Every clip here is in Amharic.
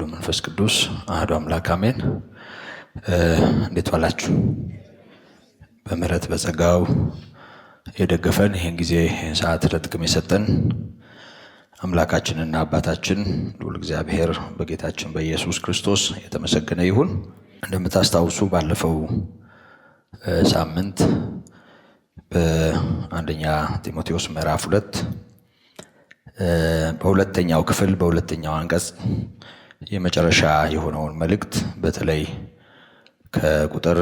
ወወልድ ወመንፈስ ቅዱስ አሐዱ አምላክ አሜን። እንዴት ዋላችሁ? በምህረት በጸጋው የደገፈን ይህን ጊዜ ይህን ሰዓት ለጥቅም የሰጠን አምላካችንና አባታችን ልዑል እግዚአብሔር በጌታችን በኢየሱስ ክርስቶስ የተመሰገነ ይሁን። እንደምታስታውሱ ባለፈው ሳምንት በአንደኛ ጢሞቴዎስ ምዕራፍ 2 በሁለተኛው ክፍል በሁለተኛው አንቀጽ የመጨረሻ የሆነውን መልእክት በተለይ ከቁጥር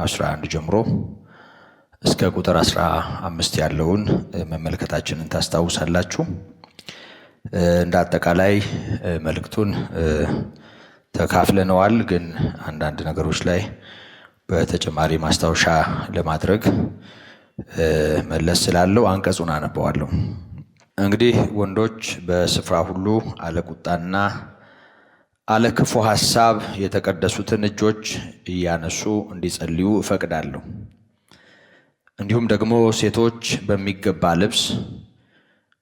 11 ጀምሮ እስከ ቁጥር 15 ያለውን መመልከታችንን ታስታውሳላችሁ። እንደ አጠቃላይ መልእክቱን ተካፍለነዋል፣ ግን አንዳንድ ነገሮች ላይ በተጨማሪ ማስታወሻ ለማድረግ መለስ ስላለው አንቀጹን አነበዋለሁ። እንግዲህ ወንዶች በስፍራ ሁሉ አለቁጣና አለክፉ ሐሳብ የተቀደሱትን እጆች እያነሱ እንዲጸልዩ እፈቅዳለሁ። እንዲሁም ደግሞ ሴቶች በሚገባ ልብስ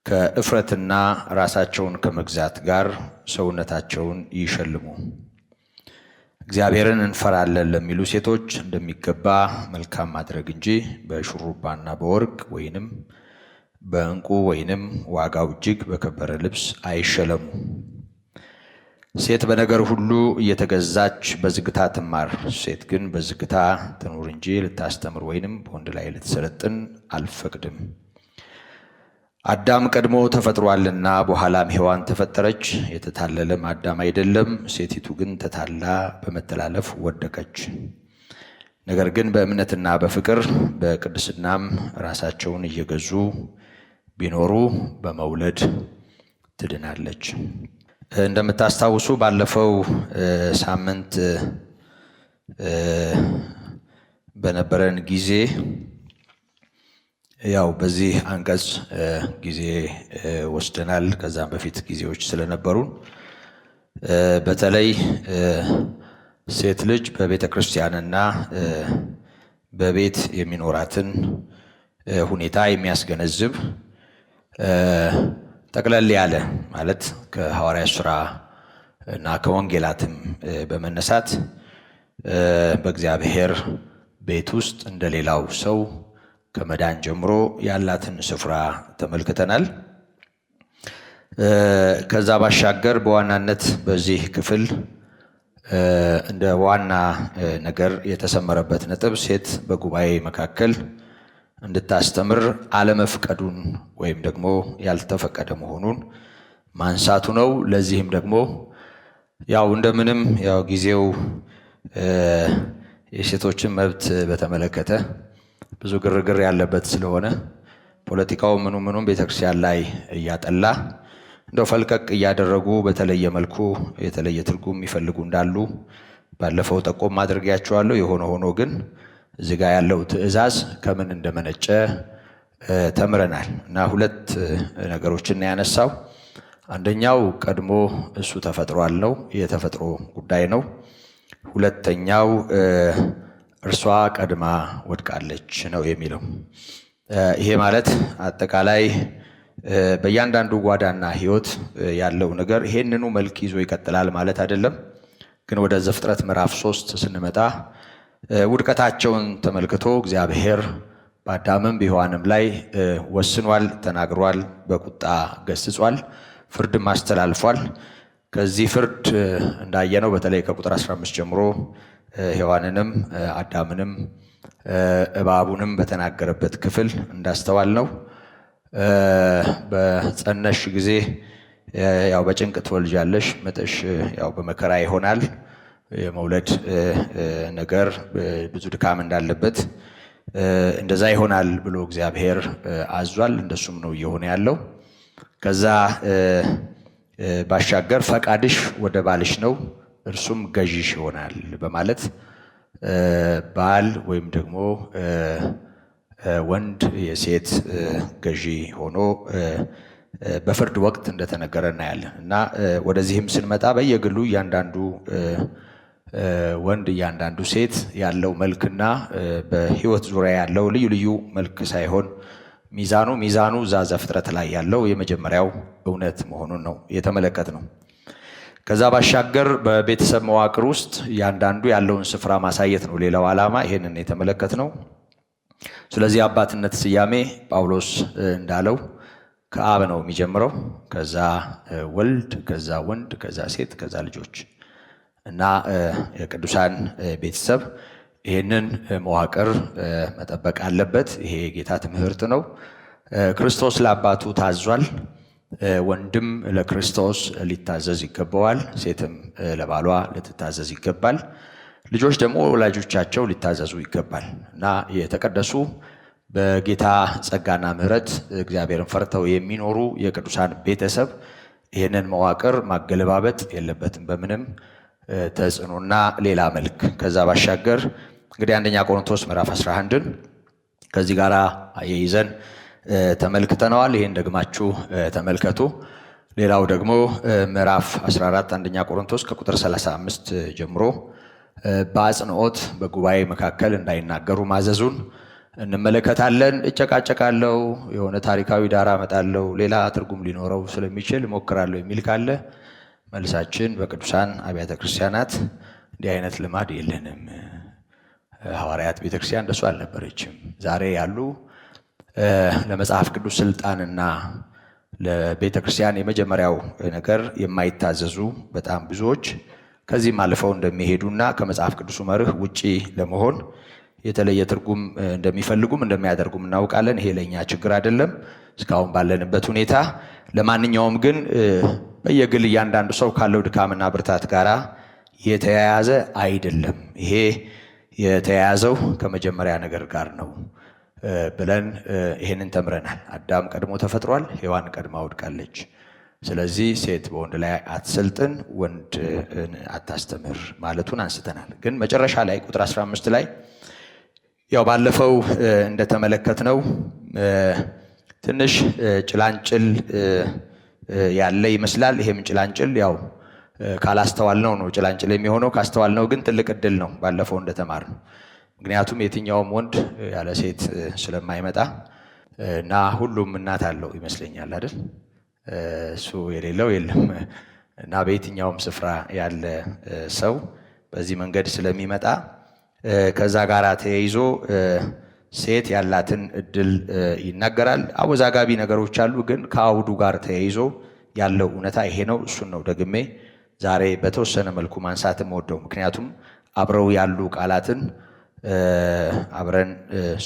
ከእፍረትና ራሳቸውን ከመግዛት ጋር ሰውነታቸውን ይሸልሙ። እግዚአብሔርን እንፈራለን ለሚሉ ሴቶች እንደሚገባ መልካም ማድረግ እንጂ በሹሩባና በወርቅ ወይንም በዕንቁ ወይንም ዋጋው እጅግ በከበረ ልብስ አይሸለሙ። ሴት በነገር ሁሉ እየተገዛች በዝግታ ትማር። ሴት ግን በዝግታ ትኑር እንጂ ልታስተምር ወይንም በወንድ ላይ ልትሰለጥን አልፈቅድም። አዳም ቀድሞ ተፈጥሯልና በኋላም ሔዋን ተፈጠረች። የተታለለም አዳም አይደለም፣ ሴቲቱ ግን ተታላ በመተላለፍ ወደቀች። ነገር ግን በእምነትና በፍቅር በቅድስናም ራሳቸውን እየገዙ ቢኖሩ በመውለድ ትድናለች። እንደምታስታውሱ ባለፈው ሳምንት በነበረን ጊዜ ያው በዚህ አንቀጽ ጊዜ ወስደናል። ከዛም በፊት ጊዜዎች ስለነበሩን በተለይ ሴት ልጅ በቤተ ክርስቲያንና በቤት የሚኖራትን ሁኔታ የሚያስገነዝብ ጠቅለል ያለ ማለት ከሐዋርያት ሥራ እና ከወንጌላትም በመነሳት በእግዚአብሔር ቤት ውስጥ እንደሌላው ሰው ከመዳን ጀምሮ ያላትን ስፍራ ተመልክተናል። ከዛ ባሻገር በዋናነት በዚህ ክፍል እንደ ዋና ነገር የተሰመረበት ነጥብ ሴት በጉባኤ መካከል እንድታስተምር አለመፍቀዱን ወይም ደግሞ ያልተፈቀደ መሆኑን ማንሳቱ ነው። ለዚህም ደግሞ ያው እንደምንም ያው ጊዜው የሴቶችን መብት በተመለከተ ብዙ ግርግር ያለበት ስለሆነ ፖለቲካው ምኑም ቤተክርስቲያን ላይ እያጠላ እንደው ፈልቀቅ እያደረጉ በተለየ መልኩ የተለየ ትርጉም የሚፈልጉ እንዳሉ ባለፈው ጠቆም ማድረጊያቸዋለሁ። የሆነ ሆኖ ግን እዚህ ጋር ያለው ትእዛዝ ከምን እንደመነጨ ተምረናል እና ሁለት ነገሮችን ያነሳው። አንደኛው ቀድሞ እሱ ተፈጥሯል ነው፣ የተፈጥሮ ጉዳይ ነው። ሁለተኛው እርሷ ቀድማ ወድቃለች ነው የሚለው። ይሄ ማለት አጠቃላይ በእያንዳንዱ ጓዳና ሕይወት ያለው ነገር ይሄንኑ መልክ ይዞ ይቀጥላል ማለት አይደለም። ግን ወደ ዘፍጥረት ምዕራፍ 3 ስንመጣ ውድቀታቸውን ተመልክቶ እግዚአብሔር በአዳምም በሔዋንም ላይ ወስኗል፣ ተናግሯል፣ በቁጣ ገስጿል፣ ፍርድም አስተላልፏል። ከዚህ ፍርድ እንዳየነው በተለይ ከቁጥር 15 ጀምሮ ሔዋንንም አዳምንም እባቡንም በተናገረበት ክፍል እንዳስተዋል ነው በጸነሽ ጊዜ ያው በጭንቅ ትወልጃለሽ፣ ምጥሽ ያው በመከራ ይሆናል፣ የመውለድ ነገር ብዙ ድካም እንዳለበት እንደዛ ይሆናል ብሎ እግዚአብሔር አዟል። እንደሱም ነው እየሆነ ያለው። ከዛ ባሻገር ፈቃድሽ ወደ ባልሽ ነው፣ እርሱም ገዢሽ ይሆናል በማለት ባል ወይም ደግሞ ወንድ የሴት ገዢ ሆኖ በፍርድ ወቅት እንደተነገረ እናያለን። እና ወደዚህም ስንመጣ በየግሉ እያንዳንዱ ወንድ እያንዳንዱ ሴት ያለው መልክና በሕይወት ዙሪያ ያለው ልዩ ልዩ መልክ ሳይሆን ሚዛኑ እዛ ዘፍጥረት ላይ ያለው የመጀመሪያው እውነት መሆኑን ነው የተመለከትነው። ከዛ ባሻገር በቤተሰብ መዋቅር ውስጥ ያንዳንዱ ያለውን ስፍራ ማሳየት ነው ሌላው ዓላማ። ይሄንን የተመለከትነው። ስለዚህ አባትነት ስያሜ ጳውሎስ እንዳለው ከአብ ነው የሚጀምረው። ከዛ ወልድ፣ ከዛ ወንድ፣ ከዛ ሴት፣ ከዛ ልጆች እና የቅዱሳን ቤተሰብ ይህንን መዋቅር መጠበቅ አለበት። ይሄ የጌታ ትምህርት ነው። ክርስቶስ ለአባቱ ታዟል። ወንድም ለክርስቶስ ሊታዘዝ ይገባዋል። ሴትም ለባሏ ልትታዘዝ ይገባል። ልጆች ደግሞ ወላጆቻቸው ሊታዘዙ ይገባል እና የተቀደሱ በጌታ ጸጋና ምሕረት እግዚአብሔርን ፈርተው የሚኖሩ የቅዱሳን ቤተሰብ ይህንን መዋቅር ማገለባበጥ የለበትም በምንም ተጽዕኖና ሌላ መልክ። ከዛ ባሻገር እንግዲህ አንደኛ ቆሮንቶስ ምዕራፍ 11ን ከዚህ ጋር አያይዘን ተመልክተነዋል። ይህን ደግማችሁ ተመልከቱ። ሌላው ደግሞ ምዕራፍ 14 አንደኛ ቆሮንቶስ ከቁጥር 35 ጀምሮ በአጽንኦት በጉባኤ መካከል እንዳይናገሩ ማዘዙን እንመለከታለን። እጨቃጨቃለሁ፣ የሆነ ታሪካዊ ዳራ አመጣለሁ፣ ሌላ ትርጉም ሊኖረው ስለሚችል እሞክራለሁ የሚል ካለ መልሳችን በቅዱሳን አብያተ ክርስቲያናት እንዲህ አይነት ልማድ የለንም። ሐዋርያት ቤተክርስቲያን እንደሱ አልነበረችም። ዛሬ ያሉ ለመጽሐፍ ቅዱስ ስልጣንና ለቤተክርስቲያን የመጀመሪያው ነገር የማይታዘዙ በጣም ብዙዎች ከዚህም አልፈው እንደሚሄዱና ከመጽሐፍ ቅዱሱ መርህ ውጪ ለመሆን የተለየ ትርጉም እንደሚፈልጉም እንደሚያደርጉም እናውቃለን። ይሄ ለኛ ችግር አይደለም እስካሁን ባለንበት ሁኔታ። ለማንኛውም ግን በየግል እያንዳንዱ ሰው ካለው ድካምና ብርታት ጋር የተያያዘ አይደለም። ይሄ የተያያዘው ከመጀመሪያ ነገር ጋር ነው ብለን ይሄንን ተምረናል። አዳም ቀድሞ ተፈጥሯል፣ ሔዋን ቀድማ ወድቃለች። ስለዚህ ሴት በወንድ ላይ አትሰልጥን፣ ወንድ አታስተምር ማለቱን አንስተናል። ግን መጨረሻ ላይ ቁጥር 15 ላይ ያው ባለፈው እንደተመለከትነው ትንሽ ጭላንጭል ያለ ይመስላል። ይሄም ጭላንጭል ያው ካላስተዋልነው ነው ጭላንጭል የሚሆነው። ካስተዋልነው ግን ትልቅ እድል ነው ባለፈው እንደተማርነው። ምክንያቱም የትኛውም ወንድ ያለ ሴት ስለማይመጣ እና ሁሉም እናት አለው ይመስለኛል አይደል? እሱ የሌለው የለም እና በየትኛውም ስፍራ ያለ ሰው በዚህ መንገድ ስለሚመጣ ከዛ ጋር ተያይዞ ሴት ያላትን እድል ይናገራል። አወዛጋቢ ነገሮች አሉ፣ ግን ከአውዱ ጋር ተያይዞ ያለው እውነታ ይሄ ነው። እሱን ነው ደግሜ ዛሬ በተወሰነ መልኩ ማንሳትም ወደው፣ ምክንያቱም አብረው ያሉ ቃላትን አብረን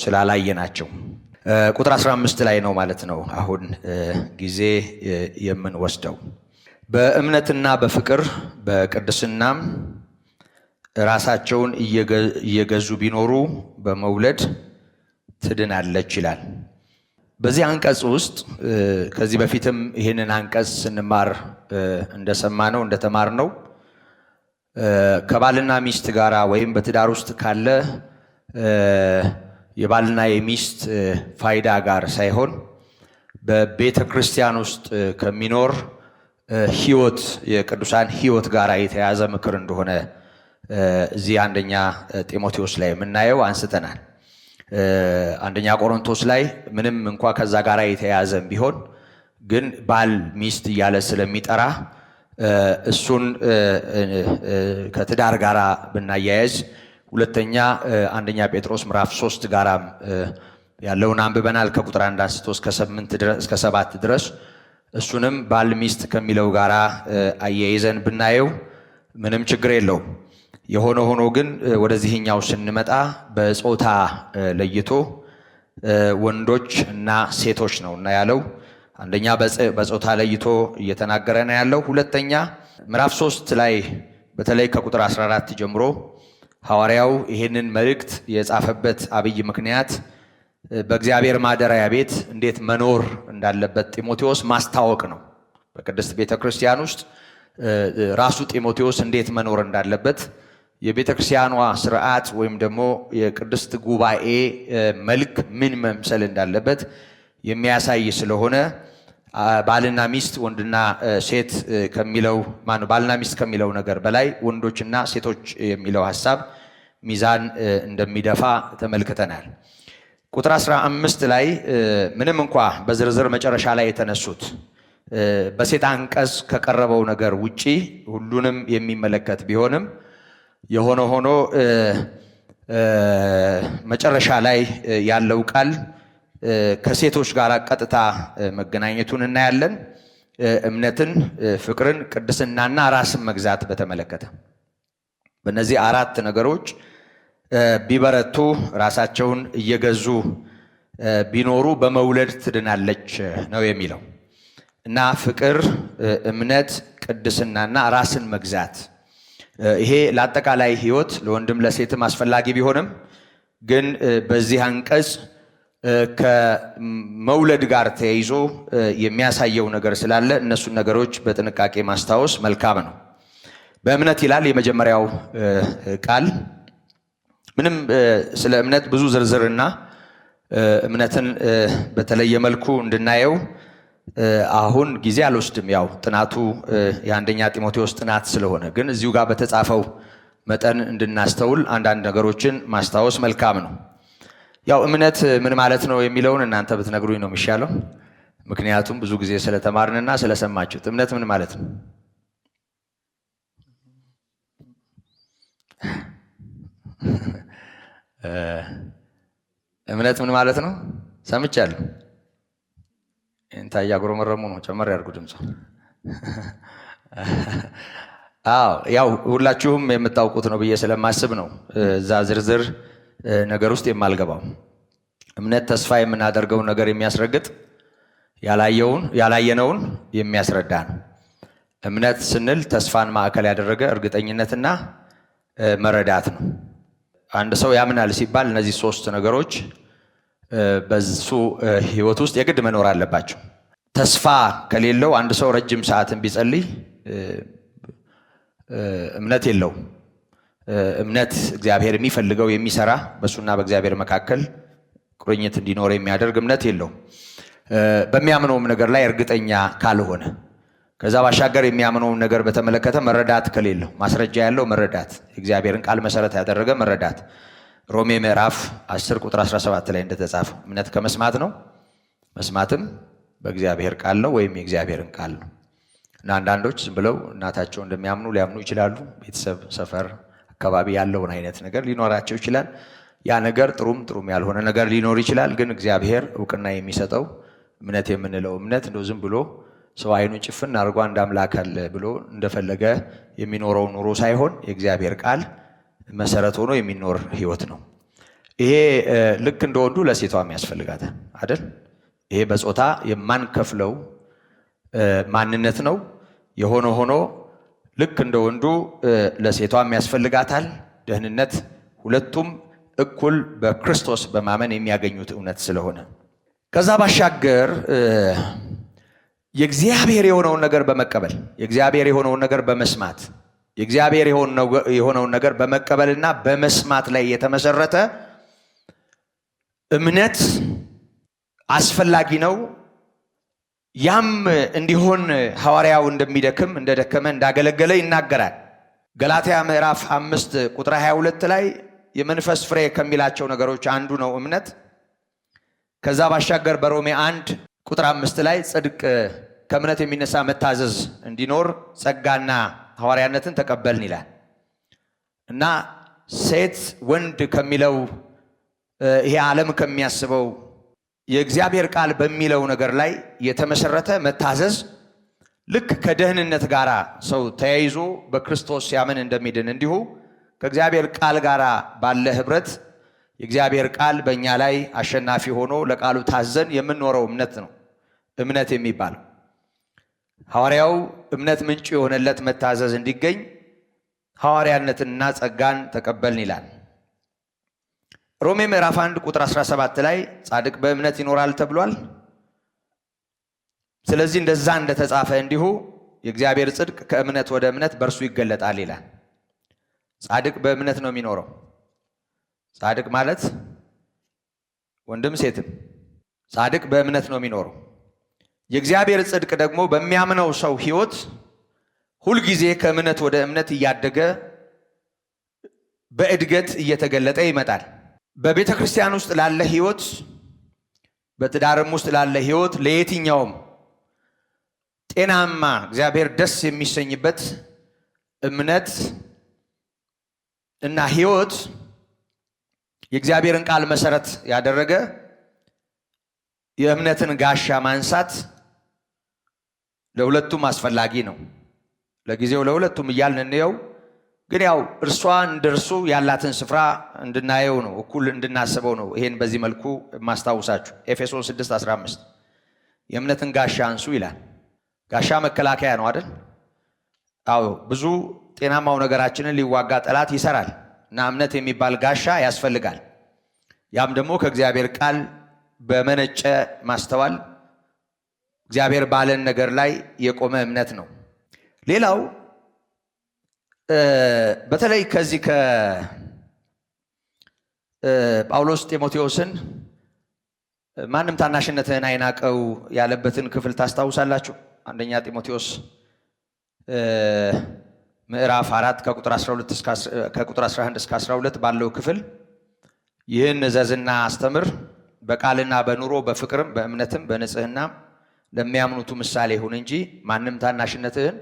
ስላላየናቸው። ቁጥር 15 ላይ ነው ማለት ነው አሁን ጊዜ የምንወስደው። በእምነትና በፍቅር በቅድስናም ራሳቸውን እየገዙ ቢኖሩ በመውለድ ትድናለች ይላል። በዚህ አንቀጽ ውስጥ ከዚህ በፊትም ይህንን አንቀጽ ስንማር እንደሰማነው እንደተማርነው ከባልና ሚስት ጋራ ወይም በትዳር ውስጥ ካለ የባልና የሚስት ፋይዳ ጋር ሳይሆን በቤተ ክርስቲያን ውስጥ ከሚኖር ሕይወት የቅዱሳን ሕይወት ጋር የተያዘ ምክር እንደሆነ እዚህ አንደኛ ጢሞቴዎስ ላይ የምናየው አንስተናል። አንደኛ ቆሮንቶስ ላይ ምንም እንኳ ከዛ ጋር የተያዘም ቢሆን ግን ባል ሚስት እያለ ስለሚጠራ እሱን ከትዳር ጋር ብናያያዝ፣ ሁለተኛ አንደኛ ጴጥሮስ ምዕራፍ 3 ጋራም ያለውን አንብበናል ከቁጥር 1 አንስቶ እስከ 7 ድረስ። እሱንም ባል ሚስት ከሚለው ጋራ አያይዘን ብናየው ምንም ችግር የለውም። የሆነ ሆኖ ግን ወደዚህኛው ስንመጣ በጾታ ለይቶ ወንዶች እና ሴቶች ነው እና ያለው። አንደኛ በጾታ ለይቶ እየተናገረ ነው ያለው። ሁለተኛ ምዕራፍ 3 ላይ በተለይ ከቁጥር 14 ጀምሮ ሐዋርያው ይህንን መልእክት የጻፈበት አብይ ምክንያት በእግዚአብሔር ማደሪያ ቤት እንዴት መኖር እንዳለበት ጢሞቴዎስ ማስታወቅ ነው። በቅድስት ቤተ ክርስቲያን ውስጥ ራሱ ጢሞቴዎስ እንዴት መኖር እንዳለበት የቤተ ክርስቲያኗ ስርዓት ወይም ደግሞ የቅድስት ጉባኤ መልክ ምን መምሰል እንዳለበት የሚያሳይ ስለሆነ ባልና ሚስት ወንድና ሴት ከሚለው ባልና ሚስት ከሚለው ነገር በላይ ወንዶችና ሴቶች የሚለው ሐሳብ ሚዛን እንደሚደፋ ተመልክተናል። ቁጥር 15 ላይ ምንም እንኳ በዝርዝር መጨረሻ ላይ የተነሱት በሴት አንቀጽ ከቀረበው ነገር ውጪ ሁሉንም የሚመለከት ቢሆንም የሆነ ሆኖ መጨረሻ ላይ ያለው ቃል ከሴቶች ጋር ቀጥታ መገናኘቱን እናያለን። እምነትን፣ ፍቅርን፣ ቅድስናና ራስን መግዛት በተመለከተ በእነዚህ አራት ነገሮች ቢበረቱ ራሳቸውን እየገዙ ቢኖሩ በመውለድ ትድናለች ነው የሚለው እና ፍቅር፣ እምነት፣ ቅድስናና ራስን መግዛት ይሄ ለአጠቃላይ ሕይወት ለወንድም ለሴትም አስፈላጊ ቢሆንም ግን በዚህ አንቀጽ ከመውለድ ጋር ተያይዞ የሚያሳየው ነገር ስላለ እነሱን ነገሮች በጥንቃቄ ማስታወስ መልካም ነው። በእምነት ይላል የመጀመሪያው ቃል። ምንም ስለ እምነት ብዙ ዝርዝርና እምነትን በተለየ መልኩ እንድናየው አሁን ጊዜ አልወስድም። ያው ጥናቱ የአንደኛ ጢሞቴዎስ ጥናት ስለሆነ፣ ግን እዚሁ ጋር በተጻፈው መጠን እንድናስተውል አንዳንድ ነገሮችን ማስታወስ መልካም ነው። ያው እምነት ምን ማለት ነው የሚለውን እናንተ ብትነግሩኝ ነው የሚሻለው። ምክንያቱም ብዙ ጊዜ ስለተማርንና ስለሰማችሁት። እምነት ምን ማለት ነው? እምነት ምን ማለት ነው? ሰምቻለሁ። እንታያ ጉረመረሙ ነው። ጨመር ያድርጉ ድምፁ። ያው ሁላችሁም የምታውቁት ነው ብዬ ስለማስብ ነው እዛ ዝርዝር ነገር ውስጥ የማልገባው። እምነት ተስፋ የምናደርገውን ነገር የሚያስረግጥ ያላየነውን የሚያስረዳ ነው። እምነት ስንል ተስፋን ማዕከል ያደረገ እርግጠኝነትና መረዳት ነው። አንድ ሰው ያምናል ሲባል እነዚህ ሶስት ነገሮች በሱ ሕይወት ውስጥ የግድ መኖር አለባቸው። ተስፋ ከሌለው አንድ ሰው ረጅም ሰዓትን ቢጸልይ እምነት የለውም። እምነት እግዚአብሔር የሚፈልገው የሚሰራ በሱና በእግዚአብሔር መካከል ቁርኝት እንዲኖር የሚያደርግ እምነት የለውም። በሚያምነውም ነገር ላይ እርግጠኛ ካልሆነ፣ ከዛ ባሻገር የሚያምነውን ነገር በተመለከተ መረዳት ከሌለው፣ ማስረጃ ያለው መረዳት፣ የእግዚአብሔርን ቃል መሰረት ያደረገ መረዳት ሮሜ ምዕራፍ 10 ቁጥር 17 ላይ እንደተጻፈው እምነት ከመስማት ነው፣ መስማትም በእግዚአብሔር ቃል ነው ወይም የእግዚአብሔርን ቃል ነው። እና አንዳንዶች ዝም ብለው እናታቸው እንደሚያምኑ ሊያምኑ ይችላሉ። ቤተሰብ፣ ሰፈር አካባቢ ያለውን አይነት ነገር ሊኖራቸው ይችላል። ያ ነገር ጥሩም ያልሆነ ነገር ሊኖር ይችላል። ግን እግዚአብሔር እውቅና የሚሰጠው እምነት የምንለው እምነት እንደው ዝም ብሎ ሰው አይኑን ጭፍን አድርጎ አንድ አምላክ አለ ብሎ እንደፈለገ የሚኖረው ኑሮ ሳይሆን የእግዚአብሔር ቃል መሰረት ሆኖ የሚኖር ህይወት ነው። ይሄ ልክ እንደወንዱ ለሴቷም ያስፈልጋታል አይደል? ይሄ በጾታ የማንከፍለው ማንነት ነው። የሆነ ሆኖ ልክ እንደወንዱ ለሴቷም ያስፈልጋታል ደህንነት። ሁለቱም እኩል በክርስቶስ በማመን የሚያገኙት እውነት ስለሆነ ከዛ ባሻገር የእግዚአብሔር የሆነውን ነገር በመቀበል የእግዚአብሔር የሆነውን ነገር በመስማት የእግዚአብሔር የሆነውን ነገር በመቀበልና በመስማት ላይ የተመሰረተ እምነት አስፈላጊ ነው። ያም እንዲሆን ሐዋርያው እንደደከመ እንዳገለገለ ይናገራል። ገላትያ ምዕራፍ 5 ቁጥር 22 ላይ የመንፈስ ፍሬ ከሚላቸው ነገሮች አንዱ ነው እምነት። ከዛ ባሻገር በሮሜ 1 ቁጥር 5 ላይ ጽድቅ ከእምነት የሚነሳ መታዘዝ እንዲኖር ጸጋና ሐዋርያነትን ተቀበልን ይላል እና ሴት ወንድ ከሚለው ይሄ ዓለም ከሚያስበው የእግዚአብሔር ቃል በሚለው ነገር ላይ የተመሰረተ መታዘዝ ልክ ከደህንነት ጋር ሰው ተያይዞ በክርስቶስ ሲያምን እንደሚድን እንዲሁ ከእግዚአብሔር ቃል ጋር ባለ ህብረት የእግዚአብሔር ቃል በእኛ ላይ አሸናፊ ሆኖ ለቃሉ ታዘን የምንኖረው እምነት ነው እምነት የሚባለው። ሐዋርያው እምነት ምንጭ የሆነለት መታዘዝ እንዲገኝ ሐዋርያነትንና ጸጋን ተቀበልን ይላል። ሮሜ ምዕራፍ 1 ቁጥር 17 ላይ ጻድቅ በእምነት ይኖራል ተብሏል። ስለዚህ እንደዛ እንደተጻፈ እንዲሁ የእግዚአብሔር ጽድቅ ከእምነት ወደ እምነት በእርሱ ይገለጣል ይላል። ጻድቅ በእምነት ነው የሚኖረው። ጻድቅ ማለት ወንድም ሴትም ጻድቅ በእምነት ነው የሚኖረው። የእግዚአብሔር ጽድቅ ደግሞ በሚያምነው ሰው ሕይወት ሁልጊዜ ከእምነት ወደ እምነት እያደገ በእድገት እየተገለጠ ይመጣል። በቤተ ክርስቲያን ውስጥ ላለ ሕይወት፣ በትዳርም ውስጥ ላለ ሕይወት፣ ለየትኛውም ጤናማ እግዚአብሔር ደስ የሚሰኝበት እምነት እና ሕይወት የእግዚአብሔርን ቃል መሰረት ያደረገ የእምነትን ጋሻ ማንሳት ለሁለቱም አስፈላጊ ነው። ለጊዜው ለሁለቱም እያልን እንየው፣ ግን ያው እርሷ እንደርሱ ያላትን ስፍራ እንድናየው ነው፣ እኩል እንድናስበው ነው። ይሄን በዚህ መልኩ ማስታውሳችሁ ኤፌሶን 6:15 የእምነትን ጋሻ አንሱ ይላል። ጋሻ መከላከያ ነው አይደል? አዎ፣ ብዙ ጤናማው ነገራችንን ሊዋጋ ጠላት ይሰራል እና እምነት የሚባል ጋሻ ያስፈልጋል። ያም ደግሞ ከእግዚአብሔር ቃል በመነጨ ማስተዋል እግዚአብሔር ባለን ነገር ላይ የቆመ እምነት ነው። ሌላው በተለይ ከዚህ ከጳውሎስ ጢሞቴዎስን ማንም ታናሽነትህን አይናቀው ያለበትን ክፍል ታስታውሳላችሁ። አንደኛ ጢሞቴዎስ ምዕራፍ 4 ከቁጥር 11 እስከ 12 ባለው ክፍል ይህን እዘዝና አስተምር፣ በቃልና በኑሮ በፍቅርም በእምነትም በንጽህናም ለሚያምኑቱ ምሳሌ ይሁን እንጂ ማንም ታናሽነትህን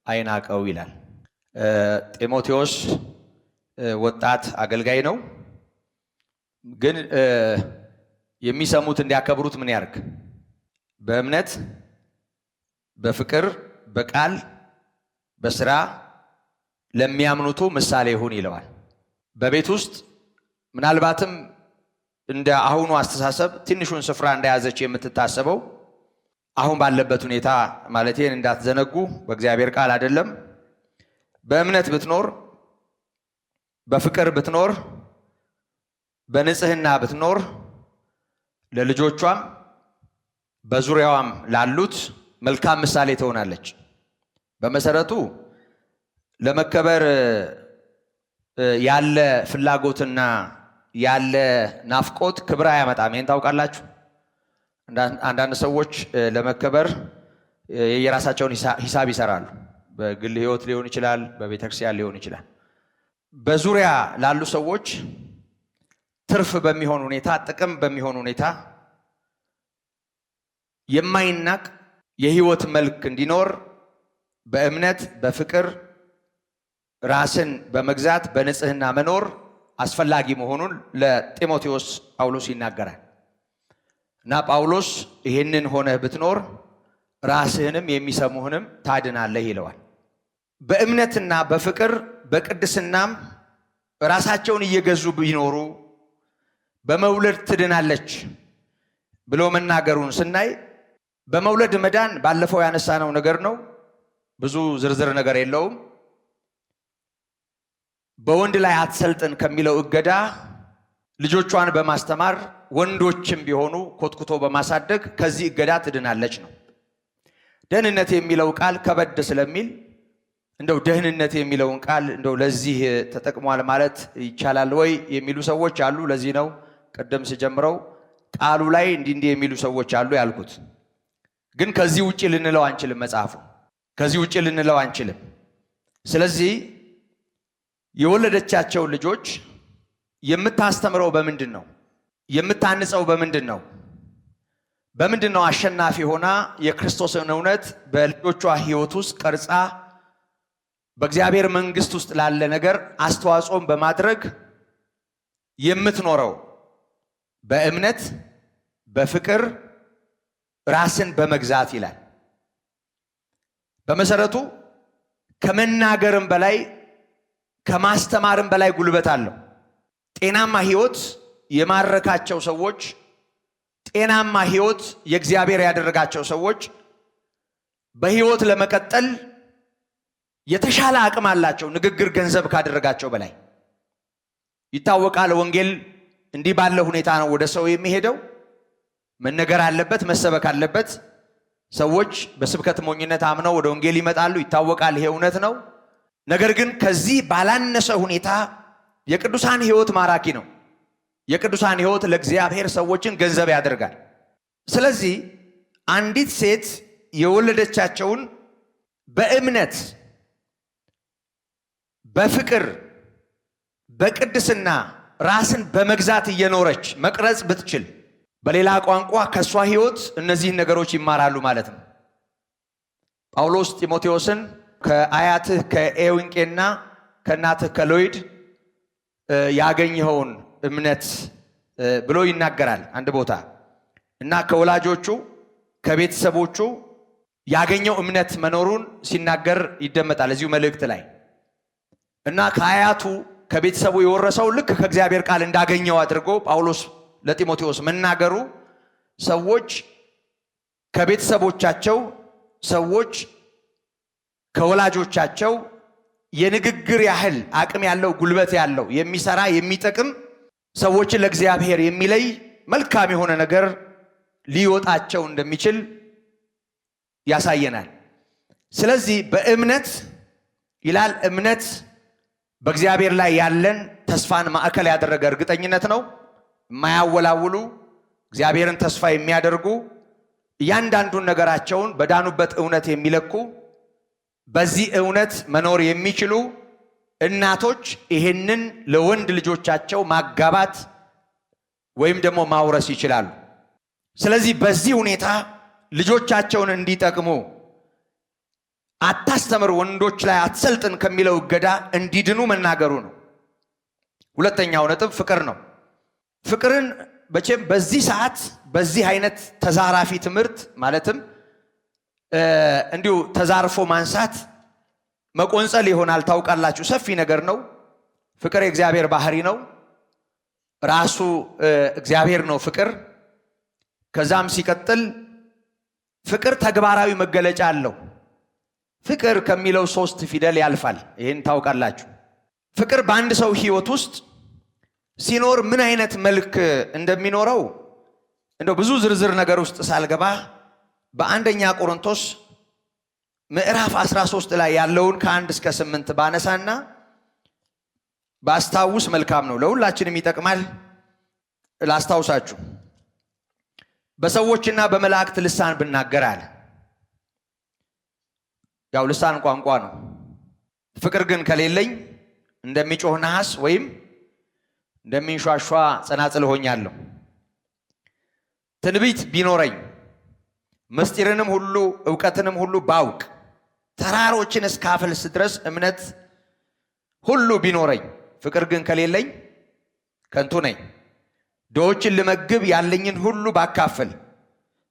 አይናቀው ይላል። ጢሞቴዎስ ወጣት አገልጋይ ነው። ግን የሚሰሙት እንዲያከብሩት ምን ያርግ? በእምነት በፍቅር በቃል በስራ ለሚያምኑቱ ምሳሌ ይሁን ይለዋል። በቤት ውስጥ ምናልባትም እንደ አሁኑ አስተሳሰብ ትንሹን ስፍራ እንደያዘች የምትታሰበው አሁን ባለበት ሁኔታ ማለቴን እንዳትዘነጉ፣ በእግዚአብሔር ቃል አይደለም። በእምነት ብትኖር፣ በፍቅር ብትኖር፣ በንጽህና ብትኖር ለልጆቿም በዙሪያዋም ላሉት መልካም ምሳሌ ትሆናለች። በመሰረቱ ለመከበር ያለ ፍላጎትና ያለ ናፍቆት ክብር አያመጣም። ይሄን ታውቃላችሁ። አንዳንድ ሰዎች ለመከበር የራሳቸውን ሂሳብ ይሰራሉ። በግል ህይወት ሊሆን ይችላል፣ በቤተክርስቲያን ሊሆን ይችላል። በዙሪያ ላሉ ሰዎች ትርፍ በሚሆን ሁኔታ፣ ጥቅም በሚሆን ሁኔታ የማይናቅ የህይወት መልክ እንዲኖር በእምነት በፍቅር ራስን በመግዛት በንጽህና መኖር አስፈላጊ መሆኑን ለጢሞቴዎስ ጳውሎስ ይናገራል። እና ጳውሎስ ይህንን ሆነህ ብትኖር ራስህንም የሚሰሙህንም ታድናለህ ይለዋል። በእምነትና በፍቅር በቅድስናም ራሳቸውን እየገዙ ቢኖሩ በመውለድ ትድናለች ብሎ መናገሩን ስናይ በመውለድ መዳን ባለፈው ያነሳነው ነገር ነው። ብዙ ዝርዝር ነገር የለውም። በወንድ ላይ አትሰልጥን ከሚለው እገዳ ልጆቿን በማስተማር ወንዶችም ቢሆኑ ኮትኩቶ በማሳደግ ከዚህ እገዳ ትድናለች ነው። ደህንነት የሚለው ቃል ከበድ ስለሚል እንደው ደህንነት የሚለውን ቃል እንደው ለዚህ ተጠቅሟል ማለት ይቻላል ወይ የሚሉ ሰዎች አሉ። ለዚህ ነው ቀደም ሲጀምረው ቃሉ ላይ እንዲህ የሚሉ ሰዎች አሉ ያልኩት። ግን ከዚህ ውጪ ልንለው አንችልም። መጽሐፉ ከዚህ ውጪ ልንለው አንችልም። ስለዚህ የወለደቻቸው ልጆች የምታስተምረው በምንድን ነው? የምታንጸው በምንድን ነው? በምንድን ነው አሸናፊ ሆና የክርስቶስን እውነት በልጆቿ ሕይወት ውስጥ ቀርጻ በእግዚአብሔር መንግሥት ውስጥ ላለ ነገር አስተዋጽኦን በማድረግ የምትኖረው? በእምነት በፍቅር ራስን በመግዛት ይላል። በመሰረቱ ከመናገርም በላይ ከማስተማርም በላይ ጉልበት አለው። ጤናማ ሕይወት የማረካቸው ሰዎች፣ ጤናማ ሕይወት የእግዚአብሔር ያደረጋቸው ሰዎች በሕይወት ለመቀጠል የተሻለ አቅም አላቸው። ንግግር ገንዘብ ካደረጋቸው በላይ ይታወቃል። ወንጌል እንዲህ ባለ ሁኔታ ነው ወደ ሰው የሚሄደው። መነገር አለበት፣ መሰበክ አለበት። ሰዎች በስብከት ሞኝነት አምነው ወደ ወንጌል ይመጣሉ። ይታወቃል፣ ይሄ እውነት ነው። ነገር ግን ከዚህ ባላነሰ ሁኔታ የቅዱሳን ሕይወት ማራኪ ነው። የቅዱሳን ሕይወት ለእግዚአብሔር ሰዎችን ገንዘብ ያደርጋል። ስለዚህ አንዲት ሴት የወለደቻቸውን በእምነት በፍቅር በቅድስና ራስን በመግዛት እየኖረች መቅረጽ ብትችል፣ በሌላ ቋንቋ ከሷ ሕይወት እነዚህን ነገሮች ይማራሉ ማለት ነው። ጳውሎስ ጢሞቴዎስን ከአያትህ ከኤውንቄና ከእናትህ ከሎይድ ያገኘኸውን እምነት ብሎ ይናገራል አንድ ቦታ እና ከወላጆቹ ከቤተሰቦቹ ያገኘው እምነት መኖሩን ሲናገር ይደመጣል እዚሁ መልእክት ላይ እና ከአያቱ ከቤተሰቡ የወረሰው ልክ ከእግዚአብሔር ቃል እንዳገኘው አድርጎ ጳውሎስ ለጢሞቴዎስ መናገሩ ሰዎች ከቤተሰቦቻቸው ሰዎች ከወላጆቻቸው የንግግር ያህል አቅም ያለው ጉልበት ያለው የሚሰራ የሚጠቅም ሰዎችን ለእግዚአብሔር የሚለይ መልካም የሆነ ነገር ሊወጣቸው እንደሚችል ያሳየናል። ስለዚህ በእምነት ይላል እምነት በእግዚአብሔር ላይ ያለን ተስፋን ማዕከል ያደረገ እርግጠኝነት ነው። የማያወላውሉ እግዚአብሔርን ተስፋ የሚያደርጉ እያንዳንዱን ነገራቸውን በዳኑበት እውነት የሚለኩ በዚህ እውነት መኖር የሚችሉ እናቶች ይሄንን ለወንድ ልጆቻቸው ማጋባት ወይም ደግሞ ማውረስ ይችላሉ። ስለዚህ በዚህ ሁኔታ ልጆቻቸውን እንዲጠቅሙ አታስተምር፣ ወንዶች ላይ አትሰልጥን ከሚለው እገዳ እንዲድኑ መናገሩ ነው። ሁለተኛው ነጥብ ፍቅር ነው። ፍቅርን በቸም በዚህ ሰዓት በዚህ አይነት ተዛራፊ ትምህርት ማለትም እንዲሁ ተዛርፎ ማንሳት መቆንጸል ይሆናል። ታውቃላችሁ፣ ሰፊ ነገር ነው። ፍቅር የእግዚአብሔር ባህሪ ነው። ራሱ እግዚአብሔር ነው ፍቅር። ከዛም ሲቀጥል ፍቅር ተግባራዊ መገለጫ አለው። ፍቅር ከሚለው 3 ፊደል ያልፋል። ይሄን ታውቃላችሁ። ፍቅር በአንድ ሰው ህይወት ውስጥ ሲኖር ምን አይነት መልክ እንደሚኖረው እንደው ብዙ ዝርዝር ነገር ውስጥ ሳልገባ በአንደኛ ቆሮንቶስ ምዕራፍ 13 ላይ ያለውን ከ1 እስከ 8 ባነሳና ባስታውስ መልካም ነው። ለሁላችንም ይጠቅማል። ላስታውሳችሁ። በሰዎችና በመላእክት ልሳን ብናገር አለ። ያው ልሳን ቋንቋ ነው። ፍቅር ግን ከሌለኝ እንደሚጮህ ነሐስ ወይም እንደሚንሿሿ ጸናጽል ሆኛለሁ። ትንቢት ቢኖረኝ ምስጢርንም ሁሉ ዕውቀትንም ሁሉ ባውቅ ተራሮችን እስካፈልስ ድረስ እምነት ሁሉ ቢኖረኝ ፍቅር ግን ከሌለኝ ከንቱ ነኝ። ድሆችን ልመግብ ያለኝን ሁሉ ባካፍል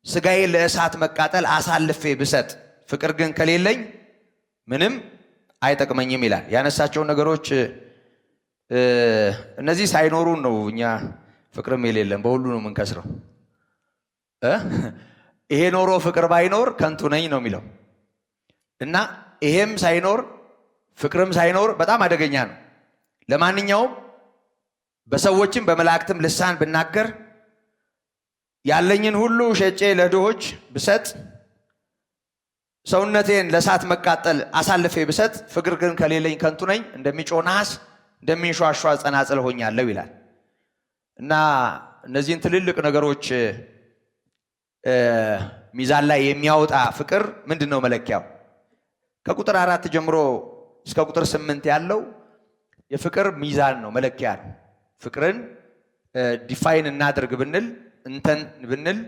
ሥጋዬን ለእሳት መቃጠል አሳልፌ ብሰጥ ፍቅር ግን ከሌለኝ ምንም አይጠቅመኝም ይላል። ያነሳቸውን ነገሮች እነዚህ ሳይኖሩን ነው እኛ ፍቅርም የሌለን በሁሉ ነው የምንከስረው። ይሄ ኖሮ ፍቅር ባይኖር ከንቱ ነኝ ነው የሚለው እና ይሄም ሳይኖር ፍቅርም ሳይኖር በጣም አደገኛ ነው። ለማንኛውም በሰዎችም በመላእክትም ልሳን ብናገር ያለኝን ሁሉ ሸጬ ለድሆች ብሰጥ ሰውነቴን ለእሳት መቃጠል አሳልፌ ብሰጥ ፍቅር ግን ከሌለኝ ከንቱ ነኝ፣ እንደሚጮህ ነሐስ እንደሚንሿሿ ጸናጽል ሆኛለሁ ይላል እና እነዚህን ትልልቅ ነገሮች ሚዛን ላይ የሚያወጣ ፍቅር ምንድነው መለኪያው? ከቁጥር 4 ጀምሮ እስከ ቁጥር 8 ያለው የፍቅር ሚዛን ነው፣ መለኪያ ነው። ፍቅርን ዲፋይን እናድርግ ብንል እንተን ብንል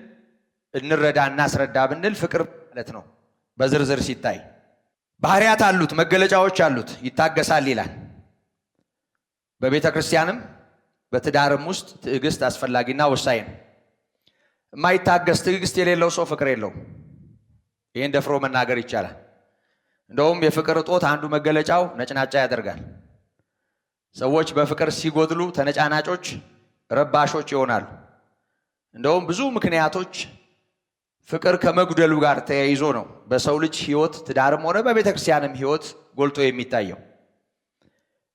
እንረዳ እናስረዳ ብንል ፍቅር ማለት ነው። በዝርዝር ሲታይ ባህሪያት አሉት፣ መገለጫዎች አሉት። ይታገሳል ይላል። በቤተ ክርስቲያንም በትዳርም ውስጥ ትዕግስት አስፈላጊና ወሳኝ ነው። የማይታገስ ትዕግስት የሌለው ሰው ፍቅር የለውም። ይህን ደፍሮ መናገር ይቻላል። እንደውም የፍቅር እጦት አንዱ መገለጫው ነጭናጫ ያደርጋል። ሰዎች በፍቅር ሲጎድሉ ተነጫናጮች፣ ረባሾች ይሆናሉ። እንደውም ብዙ ምክንያቶች ፍቅር ከመጉደሉ ጋር ተያይዞ ነው በሰው ልጅ ህይወት ትዳርም ሆነ በቤተ ክርስቲያንም ህይወት ጎልቶ የሚታየው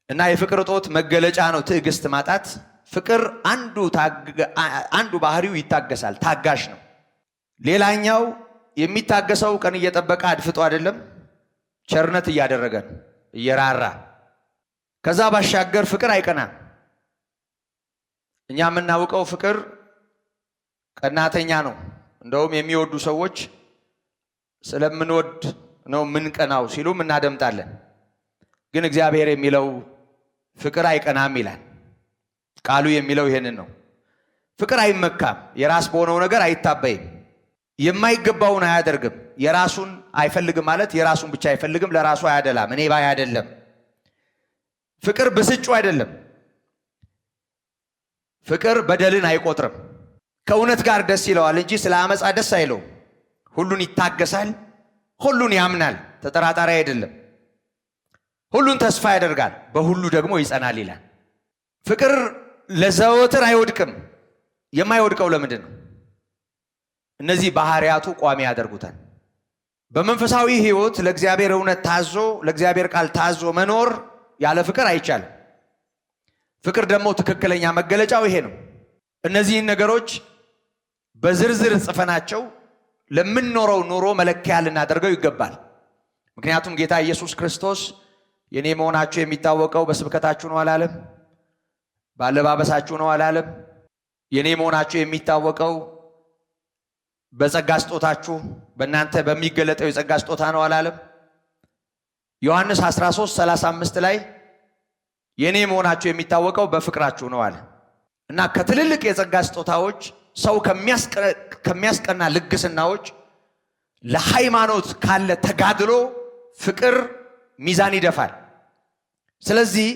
እና የፍቅር እጦት መገለጫ ነው ትዕግስት ማጣት። ፍቅር አንዱ ባህሪው ይታገሳል፣ ታጋሽ ነው። ሌላኛው የሚታገሰው ቀን እየጠበቀ አድፍጦ አይደለም፣ ቸርነት እያደረገ ነው፣ እየራራ። ከዛ ባሻገር ፍቅር አይቀናም። እኛ የምናውቀው ፍቅር ቀናተኛ ነው። እንደውም የሚወዱ ሰዎች ስለምንወድ ነው ምንቀናው ሲሉም እናደምጣለን። ግን እግዚአብሔር የሚለው ፍቅር አይቀናም ይላል። ቃሉ የሚለው ይሄንን ነው። ፍቅር አይመካም፣ የራስ በሆነው ነገር አይታበይም፣ የማይገባውን አያደርግም፣ የራሱን አይፈልግም ማለት የራሱን ብቻ አይፈልግም፣ ለራሱ አያደላም፣ እኔ ባይ አይደለም። ፍቅር ብስጩ አይደለም። ፍቅር በደልን አይቆጥርም። ከእውነት ጋር ደስ ይለዋል እንጂ ስለ አመፃ ደስ አይለው። ሁሉን ይታገሳል፣ ሁሉን ያምናል፣ ተጠራጣሪ አይደለም። ሁሉን ተስፋ ያደርጋል፣ በሁሉ ደግሞ ይጸናል ይላል። ፍቅር ለዘወትር አይወድቅም። የማይወድቀው ለምንድን ነው? እነዚህ ባህሪያቱ ቋሚ ያደርጉታል። በመንፈሳዊ ሕይወት ለእግዚአብሔር እውነት ታዞ ለእግዚአብሔር ቃል ታዞ መኖር ያለ ፍቅር አይቻልም። ፍቅር ደግሞ ትክክለኛ መገለጫው ይሄ ነው። እነዚህን ነገሮች በዝርዝር ጽፈናቸው ለምንኖረው ኑሮ መለኪያ ልናደርገው ይገባል። ምክንያቱም ጌታ ኢየሱስ ክርስቶስ የኔ መሆናችሁ የሚታወቀው በስብከታችሁ ነው አላለም? ባለባበሳችሁ ነው አላለም? የኔ መሆናችሁ የሚታወቀው በጸጋ ስጦታችሁ በእናንተ በሚገለጠው የጸጋ ስጦታ ነው አላለም? ዮሐንስ 13:35 ላይ የኔ መሆናችሁ የሚታወቀው በፍቅራችሁ ነው አለ። እና ከትልልቅ የጸጋ ስጦታዎች ሰው ከሚያስቀና ልግስናዎች ለሃይማኖት ካለ ተጋድሎ ፍቅር ሚዛን ይደፋል። ስለዚህ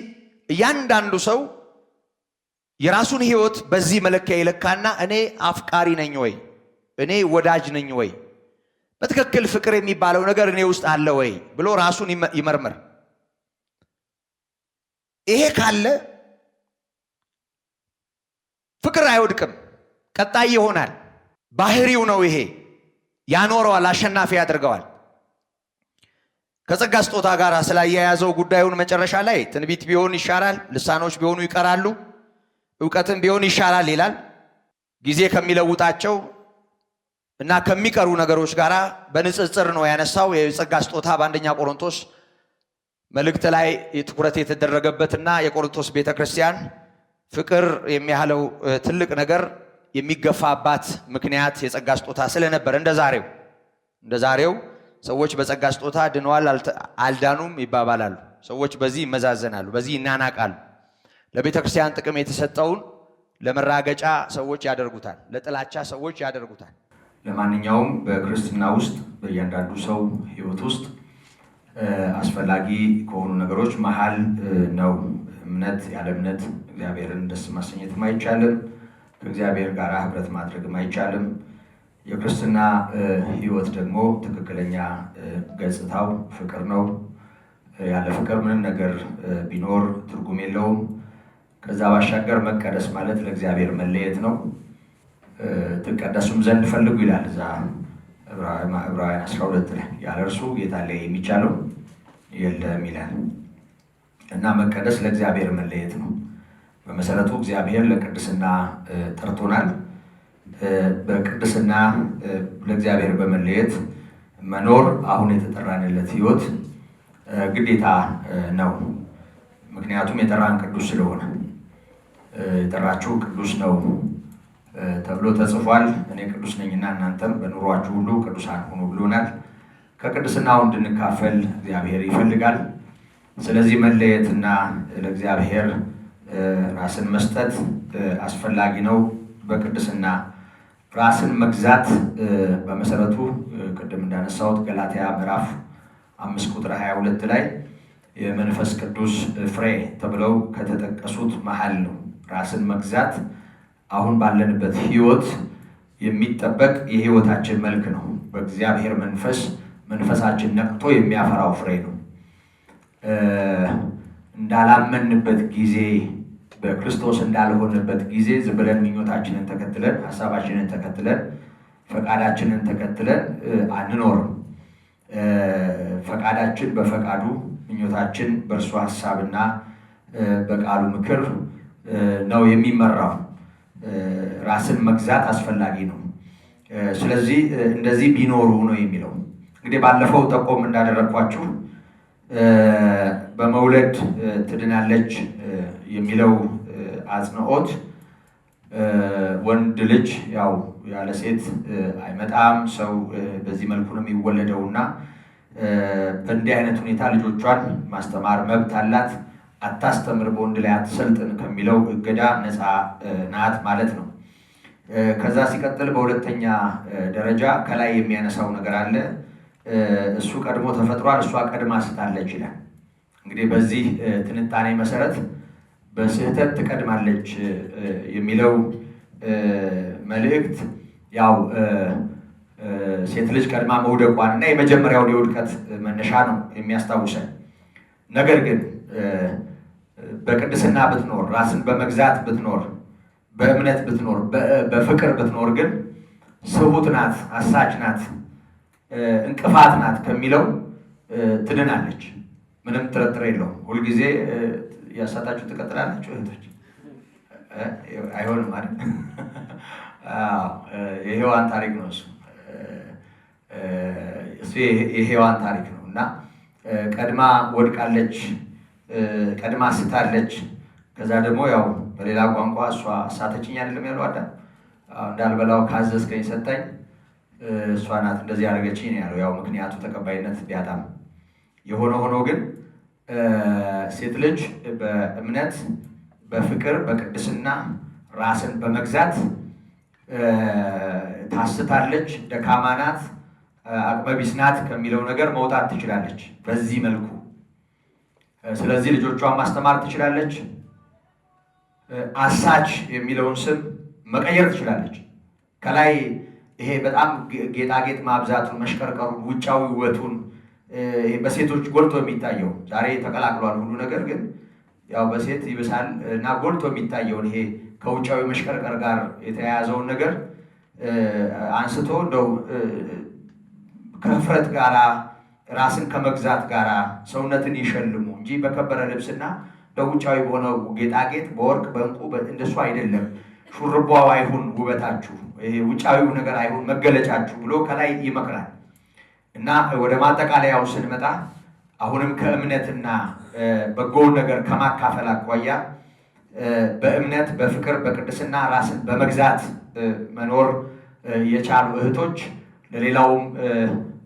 እያንዳንዱ ሰው የራሱን ሕይወት በዚህ መለኪያ ይለካና እኔ አፍቃሪ ነኝ ወይ? እኔ ወዳጅ ነኝ ወይ? በትክክል ፍቅር የሚባለው ነገር እኔ ውስጥ አለ ወይ ብሎ ራሱን ይመርምር። ይሄ ካለ ፍቅር አይወድቅም፣ ቀጣይ ይሆናል። ባህሪው ነው ይሄ፣ ያኖረዋል፣ አሸናፊ ያደርገዋል። ከጸጋ ስጦታ ጋር ስላያያዘው ጉዳዩን መጨረሻ ላይ ትንቢት ቢሆን ይሻራል፣ ልሳኖች ቢሆኑ ይቀራሉ፣ ዕውቀትም ቢሆን ይሻራል ይላል። ጊዜ ከሚለውጣቸው እና ከሚቀሩ ነገሮች ጋር በንጽጽር ነው ያነሳው። የጸጋ ስጦታ በአንደኛ ቆሮንቶስ መልእክት ላይ ትኩረት የተደረገበትና የቆሮንቶስ ቤተክርስቲያን ፍቅር የሚያህለው ትልቅ ነገር የሚገፋባት ምክንያት የጸጋ ስጦታ ስለነበር እንደ ዛሬው ሰዎች በጸጋ ስጦታ ድነዋል አልዳኑም ይባባላሉ። ሰዎች በዚህ ይመዛዘናሉ፣ በዚህ ይናናቃሉ። ለቤተክርስቲያን ጥቅም የተሰጠውን ለመራገጫ ሰዎች ያደርጉታል፣ ለጥላቻ ሰዎች ያደርጉታል። ለማንኛውም በክርስትና ውስጥ በእያንዳንዱ ሰው ሕይወት ውስጥ አስፈላጊ ከሆኑ ነገሮች መሃል ነው እምነት። ያለ እምነት እግዚአብሔርን ደስ ማሰኘትም አይቻልም፣ ከእግዚአብሔር ጋር ህብረት ማድረግም አይቻልም። የክርስትና ሕይወት ደግሞ ትክክለኛ ገጽታው ፍቅር ነው። ያለ ፍቅር ምንም ነገር ቢኖር ትርጉም የለውም። ከዛ ባሻገር መቀደስ ማለት ለእግዚአብሔር መለየት ነው። ትቀደሱም ዘንድ ፈልጉ ይላል እዛ ዕብራውያን 12 ላይ። ያለ እርሱ ጌታ ላይ የሚቻለው የለም ይላል እና መቀደስ ለእግዚአብሔር መለየት ነው። በመሰረቱ እግዚአብሔር ለቅድስና ጠርቶናል። በቅድስና ለእግዚአብሔር በመለየት መኖር አሁን የተጠራንለት ሕይወት ግዴታ ነው። ምክንያቱም የጠራን ቅዱስ ስለሆነ፣ የጠራችሁ ቅዱስ ነው ተብሎ ተጽፏል። እኔ ቅዱስ ነኝና እናንተም በኑሯችሁ ሁሉ ቅዱሳን ሁኑ ብሎናል። ከቅድስናው እንድንካፈል እግዚአብሔር ይፈልጋል። ስለዚህ መለየትና ለእግዚአብሔር ራስን መስጠት አስፈላጊ ነው። በቅድስና ራስን መግዛት በመሰረቱ ቅድም እንዳነሳሁት ገላትያ ምዕራፍ 5 ቁጥር 22 ላይ የመንፈስ ቅዱስ ፍሬ ተብለው ከተጠቀሱት መሃል ነው። ራስን መግዛት አሁን ባለንበት ሕይወት የሚጠበቅ የሕይወታችን መልክ ነው። በእግዚአብሔር መንፈሳችን ነቅቶ የሚያፈራው ፍሬ ነው። እንዳላመንበት ጊዜ በክርስቶስ እንዳልሆንበት ጊዜ ዝም ብለን ምኞታችንን ተከትለን ሐሳባችንን ተከትለን ፈቃዳችንን ተከትለን አንኖርም። ፈቃዳችን በፈቃዱ ምኞታችን በእርሱ ሐሳብና በቃሉ ምክር ነው የሚመራው። ራስን መግዛት አስፈላጊ ነው። ስለዚህ እንደዚህ ቢኖሩ ነው የሚለው። እንግዲህ ባለፈው ጠቆም እንዳደረኳችሁ በመውለድ ትድናለች የሚለው አጽንዖት ወንድ ልጅ ያው ያለ ሴት አይመጣም፣ ሰው በዚህ መልኩ ነው የሚወለደውና በእንዲህ አይነት ሁኔታ ልጆቿን ማስተማር መብት አላት። አታስተምር፣ በወንድ ላይ አትሰልጥን ከሚለው እገዳ ነፃ ናት ማለት ነው። ከዛ ሲቀጥል በሁለተኛ ደረጃ ከላይ የሚያነሳው ነገር አለ። እሱ ቀድሞ ተፈጥሯል፣ እሷ ቀድማ ስታለች ይላል። እንግዲህ በዚህ ትንታኔ መሰረት በስህተት ትቀድማለች የሚለው መልእክት ያው ሴት ልጅ ቀድማ መውደቋን እና የመጀመሪያውን የውድቀት መነሻ ነው የሚያስታውሰን። ነገር ግን በቅድስና ብትኖር፣ ራስን በመግዛት ብትኖር፣ በእምነት ብትኖር፣ በፍቅር ብትኖር ግን ስሁት ናት፣ አሳች ናት፣ እንቅፋት ናት ከሚለው ትድናለች። ምንም ጥርጥር የለውም። ሁልጊዜ ያሳታችሁ ትቀጥላላችሁ እህቶች? አይሆንም አይደል? የሔዋን ታሪክ ነው እሱ የሔዋን ታሪክ ነው እና ቀድማ ወድቃለች፣ ቀድማ ስታለች። ከዛ ደግሞ ያው በሌላ ቋንቋ እሷ ሳተችኝ አይደለም ያለው አዳም፣ እንዳልበላው ካዘዝከኝ ሰጠኝ፣ እሷ ናት እንደዚህ ያደረገችኝ ያለው። ያው ምክንያቱ ተቀባይነት ቢያጣም የሆነ ሆኖ ግን ሴት ልጅ በእምነት በፍቅር በቅድስና ራስን በመግዛት ታስታለች፣ ደካማ ናት፣ አቅመቢስ ናት ከሚለው ነገር መውጣት ትችላለች በዚህ መልኩ። ስለዚህ ልጆቿን ማስተማር ትችላለች። አሳች የሚለውን ስም መቀየር ትችላለች። ከላይ ይሄ በጣም ጌጣጌጥ ማብዛቱን፣ መሽቀርቀሩን፣ ውጫዊ ውበቱን በሴቶች ጎልቶ የሚታየው ዛሬ ተቀላቅሏል ሁሉ ነገር፣ ግን ያው በሴት ይብሳል እና ጎልቶ የሚታየውን ይሄ ከውጫዊ መሽቀርቀር ጋር የተያያዘውን ነገር አንስቶ እንደው ከህፍረት ጋራ ራስን ከመግዛት ጋራ ሰውነትን ይሸልሙ እንጂ በከበረ ልብስና በውጫዊ በሆነው ጌጣጌጥ በወርቅ በእንቁ እንደሱ አይደለም። ሹርባው አይሁን ውበታችሁ፣ ይሄ ውጫዊው ነገር አይሁን መገለጫችሁ ብሎ ከላይ ይመክራል። እና ወደ ማጠቃለያው ስንመጣ አሁንም ከእምነትና በጎውን ነገር ከማካፈል አኳያ በእምነት በፍቅር በቅድስና ራስን በመግዛት መኖር የቻሉ እህቶች ለሌላውም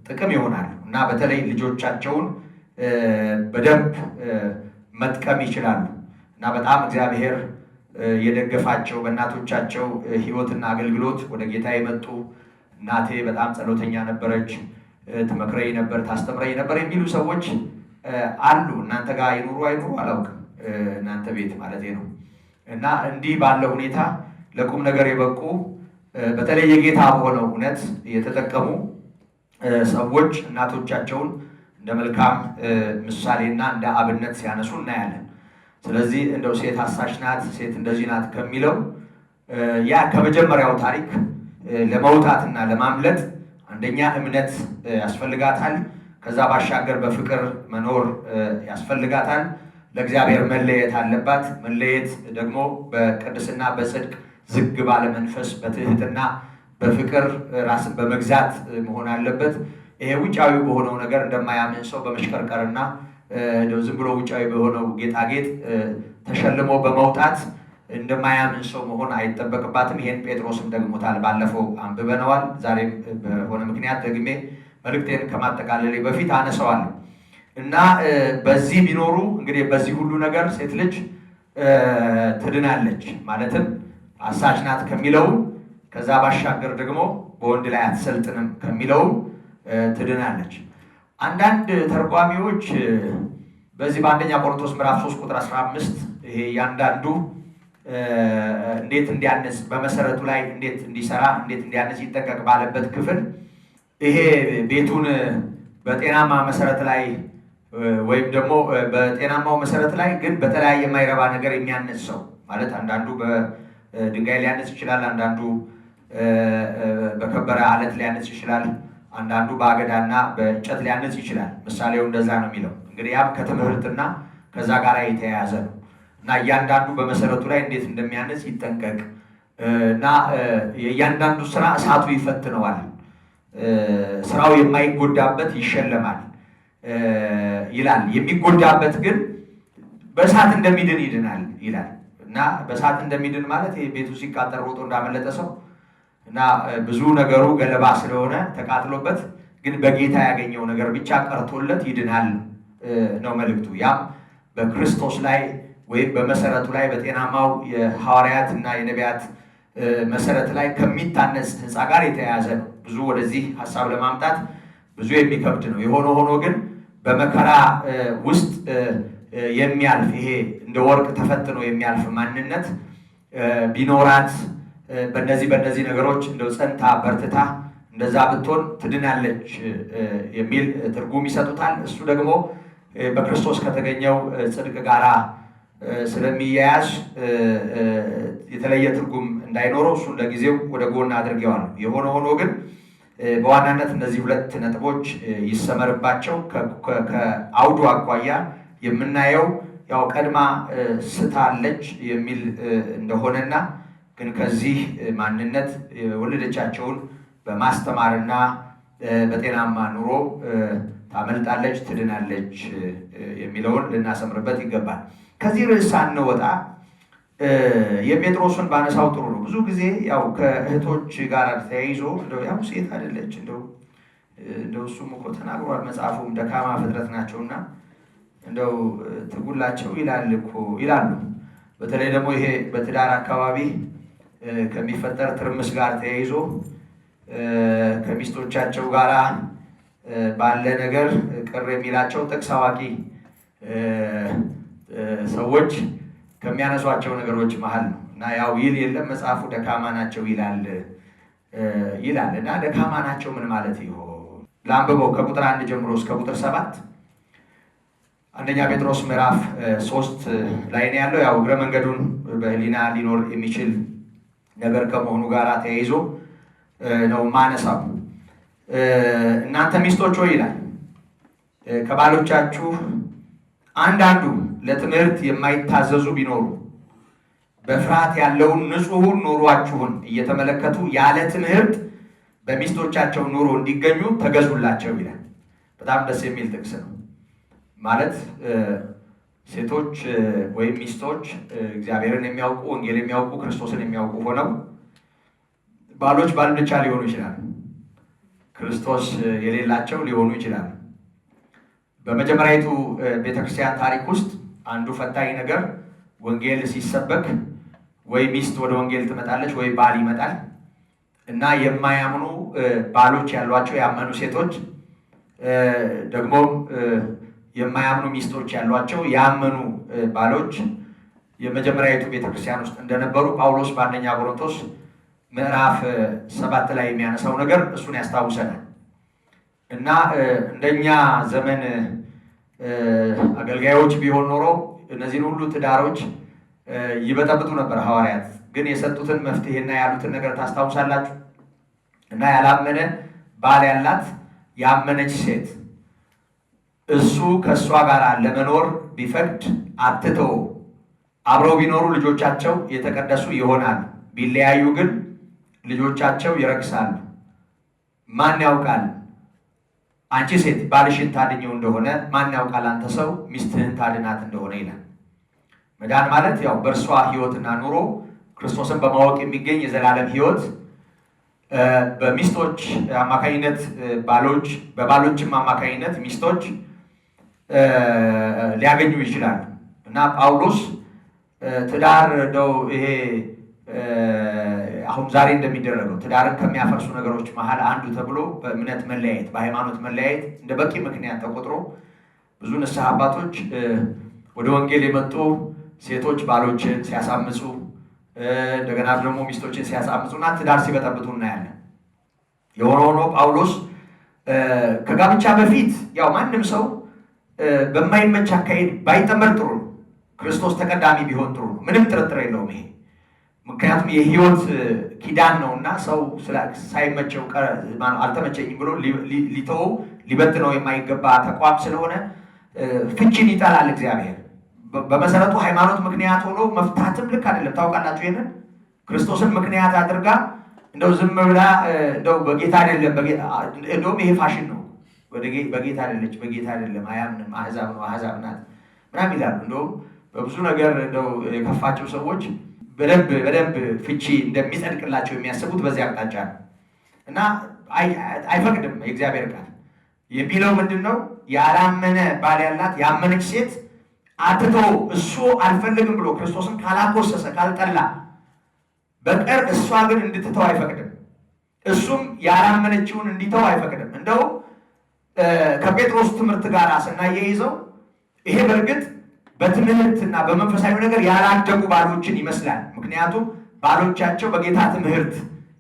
ጥቅም ይሆናሉ እና በተለይ ልጆቻቸውን በደንብ መጥቀም ይችላሉ እና በጣም እግዚአብሔር የደገፋቸው በእናቶቻቸው ሕይወትና አገልግሎት ወደ ጌታ የመጡ እናቴ በጣም ጸሎተኛ ነበረች፣ ትመክረኝ ነበር፣ ታስተምረኝ ነበር የሚሉ ሰዎች አሉ። እናንተ ጋር ይኑሩ አይኑሩ አላውቅም፣ እናንተ ቤት ማለት ነው። እና እንዲህ ባለ ሁኔታ ለቁም ነገር የበቁ በተለይ የጌታ በሆነው እውነት የተጠቀሙ ሰዎች እናቶቻቸውን እንደ መልካም ምሳሌና እንደ አብነት ሲያነሱ እናያለን። ስለዚህ እንደው ሴት አሳሽ ናት፣ ሴት እንደዚህ ናት ከሚለው ያ ከመጀመሪያው ታሪክ ለመውጣትና ለማምለጥ አንደኛ እምነት ያስፈልጋታል። ከዛ ባሻገር በፍቅር መኖር ያስፈልጋታል። ለእግዚአብሔር መለየት አለባት። መለየት ደግሞ በቅድስና በጽድቅ ዝግ ባለ መንፈስ በትህትና በፍቅር ራስን በመግዛት መሆን አለበት። ይሄ ውጫዊ በሆነው ነገር እንደማያምን ሰው በመሽከርከርና ዝም ብሎ ውጫዊ በሆነው ጌጣጌጥ ተሸልሞ በመውጣት እንደማያምን ሰው መሆን አይጠበቅባትም። ይሄን ጴጥሮስም ደግሞታል፣ ባለፈው አንብበነዋል። ዛሬም በሆነ ምክንያት ደግሜ መልእክቴን ከማጠቃለሌ በፊት አነሳዋለሁ እና በዚህ ቢኖሩ እንግዲህ በዚህ ሁሉ ነገር ሴት ልጅ ትድናለች። ማለትም አሳች ናት ከሚለው ከዛ ባሻገር ደግሞ በወንድ ላይ አትሰልጥንም ከሚለው ትድናለች። አንዳንድ ተርጓሚዎች በዚህ በአንደኛ ቆሮንቶስ ምዕራፍ 3 ቁጥር 15 ይሄ ያንዳንዱ እንዴት እንዲያነጽ በመሰረቱ ላይ እንዴት እንዲሰራ እንዴት እንዲያነጽ ይጠንቀቅ ባለበት ክፍል ይሄ ቤቱን በጤናማ መሰረት ላይ ወይም ደግሞ በጤናማው መሰረት ላይ ግን በተለያየ የማይረባ ነገር የሚያነጽ ሰው ማለት አንዳንዱ በድንጋይ ሊያነጽ ይችላል፣ አንዳንዱ በከበረ አለት ሊያነጽ ይችላል፣ አንዳንዱ በአገዳና በእንጨት ሊያነጽ ይችላል። ምሳሌው እንደዛ ነው የሚለው። እንግዲህ ያም ከትምህርትና ከዛ ጋር የተያያዘ ነው እና እያንዳንዱ በመሰረቱ ላይ እንዴት እንደሚያነጽ ይጠንቀቅ እና የእያንዳንዱ ስራ እሳቱ ይፈትነዋል፣ ስራው የማይጎዳበት ይሸለማል ይላል። የሚጎዳበት ግን በእሳት እንደሚድን ይድናል ይላል እና በእሳት እንደሚድን ማለት ይሄ ቤቱ ሲቃጠል ሮጦ እንዳመለጠ ሰው እና ብዙ ነገሩ ገለባ ስለሆነ ተቃጥሎበት ግን በጌታ ያገኘው ነገር ብቻ ቀርቶለት ይድናል ነው መልእክቱ። ያም በክርስቶስ ላይ ወይም በመሰረቱ ላይ በጤናማው የሐዋርያት እና የነቢያት መሰረት ላይ ከሚታነጽ ህንፃ ጋር የተያያዘ ነው። ብዙ ወደዚህ ሀሳብ ለማምጣት ብዙ የሚከብድ ነው። የሆነ ሆኖ ግን በመከራ ውስጥ የሚያልፍ ይሄ እንደ ወርቅ ተፈትኖ የሚያልፍ ማንነት ቢኖራት በእነዚህ ነገሮች እንደው ጸንታ በርትታ እንደዛ ብትሆን ትድናለች የሚል ትርጉም ይሰጡታል። እሱ ደግሞ በክርስቶስ ከተገኘው ጽድቅ ጋራ ስለሚያያዝ የተለየ ትርጉም እንዳይኖረው እሱን ለጊዜው ወደ ጎን አድርጌዋለሁ። የሆነ ሆኖ ግን በዋናነት እነዚህ ሁለት ነጥቦች ይሰመርባቸው። ከአውዱ አኳያ የምናየው ያው ቀድማ ስታለች የሚል እንደሆነና ግን ከዚህ ማንነት የወለደቻቸውን በማስተማርና በጤናማ ኑሮ ታመልጣለች፣ ትድናለች የሚለውን ልናሰምርበት ይገባል። ከዚህ ርዕስ ሳንወጣ የጴጥሮስን ባነሳው ጥሩ ነው። ብዙ ጊዜ ያው ከእህቶች ጋር ተያይዞ እንደው ያው ሴት አይደለች እንደው እሱም እኮ ተናግሯል መጽሐፉም ደካማ ፍጥረት ናቸውና እንደው ትጉላቸው ይላሉ። በተለይ ደግሞ ይሄ በትዳር አካባቢ ከሚፈጠር ትርምስ ጋር ተያይዞ ከሚስቶቻቸው ጋር ባለ ነገር ቅር የሚላቸው ጥቅስ አዋቂ ሰዎች ከሚያነሷቸው ነገሮች መሀል ነው እና ያው ይል የለም መጽሐፉ ደካማ ናቸው ይላል እና ደካማ ናቸው ምን ማለት ይሆን? ለአንብበው ከቁጥር 1 ጀምሮ እስከ ቁጥር 7 አንደኛ ጴጥሮስ ምዕራፍ 3 ላይ ነው ያለው። ያው እግረ መንገዱን በህሊና ሊኖር የሚችል ነገር ከመሆኑ ጋር ተያይዞ ነው ማነሳው። እናንተ ሚስቶች ሆይ ይላል ከባሎቻችሁ አንዳንዱ ለትምህርት የማይታዘዙ ቢኖሩ በፍርሃት ያለውን ንጹሑን ኑሯችሁን እየተመለከቱ ያለ ትምህርት በሚስቶቻቸው ኑሮ እንዲገኙ ተገዙላቸው ይላል። በጣም ደስ የሚል ጥቅስ ነው። ማለት ሴቶች ወይም ሚስቶች እግዚአብሔርን የሚያውቁ ወንጌል የሚያውቁ ክርስቶስን የሚያውቁ ሆነው ባሎች ባል ብቻ ሊሆኑ ይችላሉ። ክርስቶስ የሌላቸው ሊሆኑ ይችላሉ። በመጀመሪያዊቱ ቤተክርስቲያን ታሪክ ውስጥ አንዱ ፈታኝ ነገር ወንጌል ሲሰበክ ወይ ሚስት ወደ ወንጌል ትመጣለች ወይ ባል ይመጣል እና የማያምኑ ባሎች ያሏቸው ያመኑ ሴቶች ደግሞ የማያምኑ ሚስቶች ያሏቸው ያመኑ ባሎች የመጀመሪያዊቱ ቤተክርስቲያን ውስጥ እንደነበሩ ጳውሎስ በአንደኛ ቆሮንቶስ ምዕራፍ 7 ላይ የሚያነሳው ነገር እሱን ያስታውሰናል። እና እንደኛ ዘመን አገልጋዮች ቢሆን ኖሮ እነዚህን ሁሉ ትዳሮች ይበጠብጡ ነበር። ሐዋርያት ግን የሰጡትን መፍትሄና ያሉትን ነገር ታስታውሳላችሁ። እና ያላመነ ባል ያላት ያመነች ሴት እሱ ከእሷ ጋር ለመኖር ቢፈቅድ አትተው፣ አብረው ቢኖሩ ልጆቻቸው የተቀደሱ ይሆናሉ፣ ቢለያዩ ግን ልጆቻቸው ይረክሳሉ። ማን ያውቃል አንቺ ሴት ባልሽን ታድኘው እንደሆነ ማን ያውቃል አንተ ሰው ሚስትህን ታድናት እንደሆነ ይላል። መዳን ማለት ያው በእርሷ ሕይወትና ኑሮ ክርስቶስን በማወቅ የሚገኝ የዘላለም ሕይወት በሚስቶች አማካኝነት ባሎች፣ በባሎችም አማካኝነት ሚስቶች ሊያገኙ ይችላሉ። እና ጳውሎስ ትዳር ነው ይሄ አሁን ዛሬ እንደሚደረገው ትዳርን ከሚያፈርሱ ነገሮች መሀል አንዱ ተብሎ በእምነት መለያየት፣ በሃይማኖት መለያየት እንደ በቂ ምክንያት ተቆጥሮ ብዙ ንስሐ አባቶች ወደ ወንጌል የመጡ ሴቶች ባሎችን ሲያሳምፁ እንደገና ደግሞ ሚስቶችን ሲያሳምፁና ትዳር ሲበጠብጡ እናያለን። የሆነ ሆኖ ጳውሎስ ከጋብቻ በፊት ያው ማንም ሰው በማይመች አካሄድ ባይጠመድ ጥሩ ነው። ክርስቶስ ተቀዳሚ ቢሆን ጥሩ ነው። ምንም ጥርጥር የለውም ይሄ። ምክንያቱም የህይወት ኪዳን ነውና ሰው ሳይመቸው አልተመቸኝም ብሎ ሊተወው ሊበትነው የማይገባ ተቋም ስለሆነ ፍቺን ይጠላል እግዚአብሔር። በመሰረቱ ሃይማኖት ምክንያት ሆኖ መፍታትም ልክ አይደለም። ታውቃላችሁ ይሄንን። ክርስቶስን ምክንያት አድርጋ እንደው ዝም ብላ እንደው በጌታ አይደለም እንደውም ይሄ ፋሽን ነው። በጌታ አይደለች፣ በጌታ አይደለም፣ አያምንም፣ አህዛብ ነው፣ አህዛብ ናት ምናምን ይላሉ። እንደውም በብዙ ነገር እንደው የከፋቸው ሰዎች በደንብ ፍቺ እንደሚጸድቅላቸው የሚያስቡት በዚህ አቅጣጫ ነው። እና አይፈቅድም የእግዚአብሔር ቃል የሚለው ምንድን ነው? ያላመነ ባል ያላት ያመነች ሴት አትተው። እሱ አልፈልግም ብሎ ክርስቶስን ካላኮሰሰ ካልጠላ በቀር እሷ ግን እንድትተው አይፈቅድም። እሱም ያላመነችውን እንዲተው አይፈቅድም። እንደው ከጴጥሮስ ትምህርት ጋር ስናያይዘው ይሄ በእርግጥ በትምህርትና በመንፈሳዊ ነገር ያላደጉ ባሎችን ይመስላል። ምክንያቱም ባሎቻቸው በጌታ ትምህርት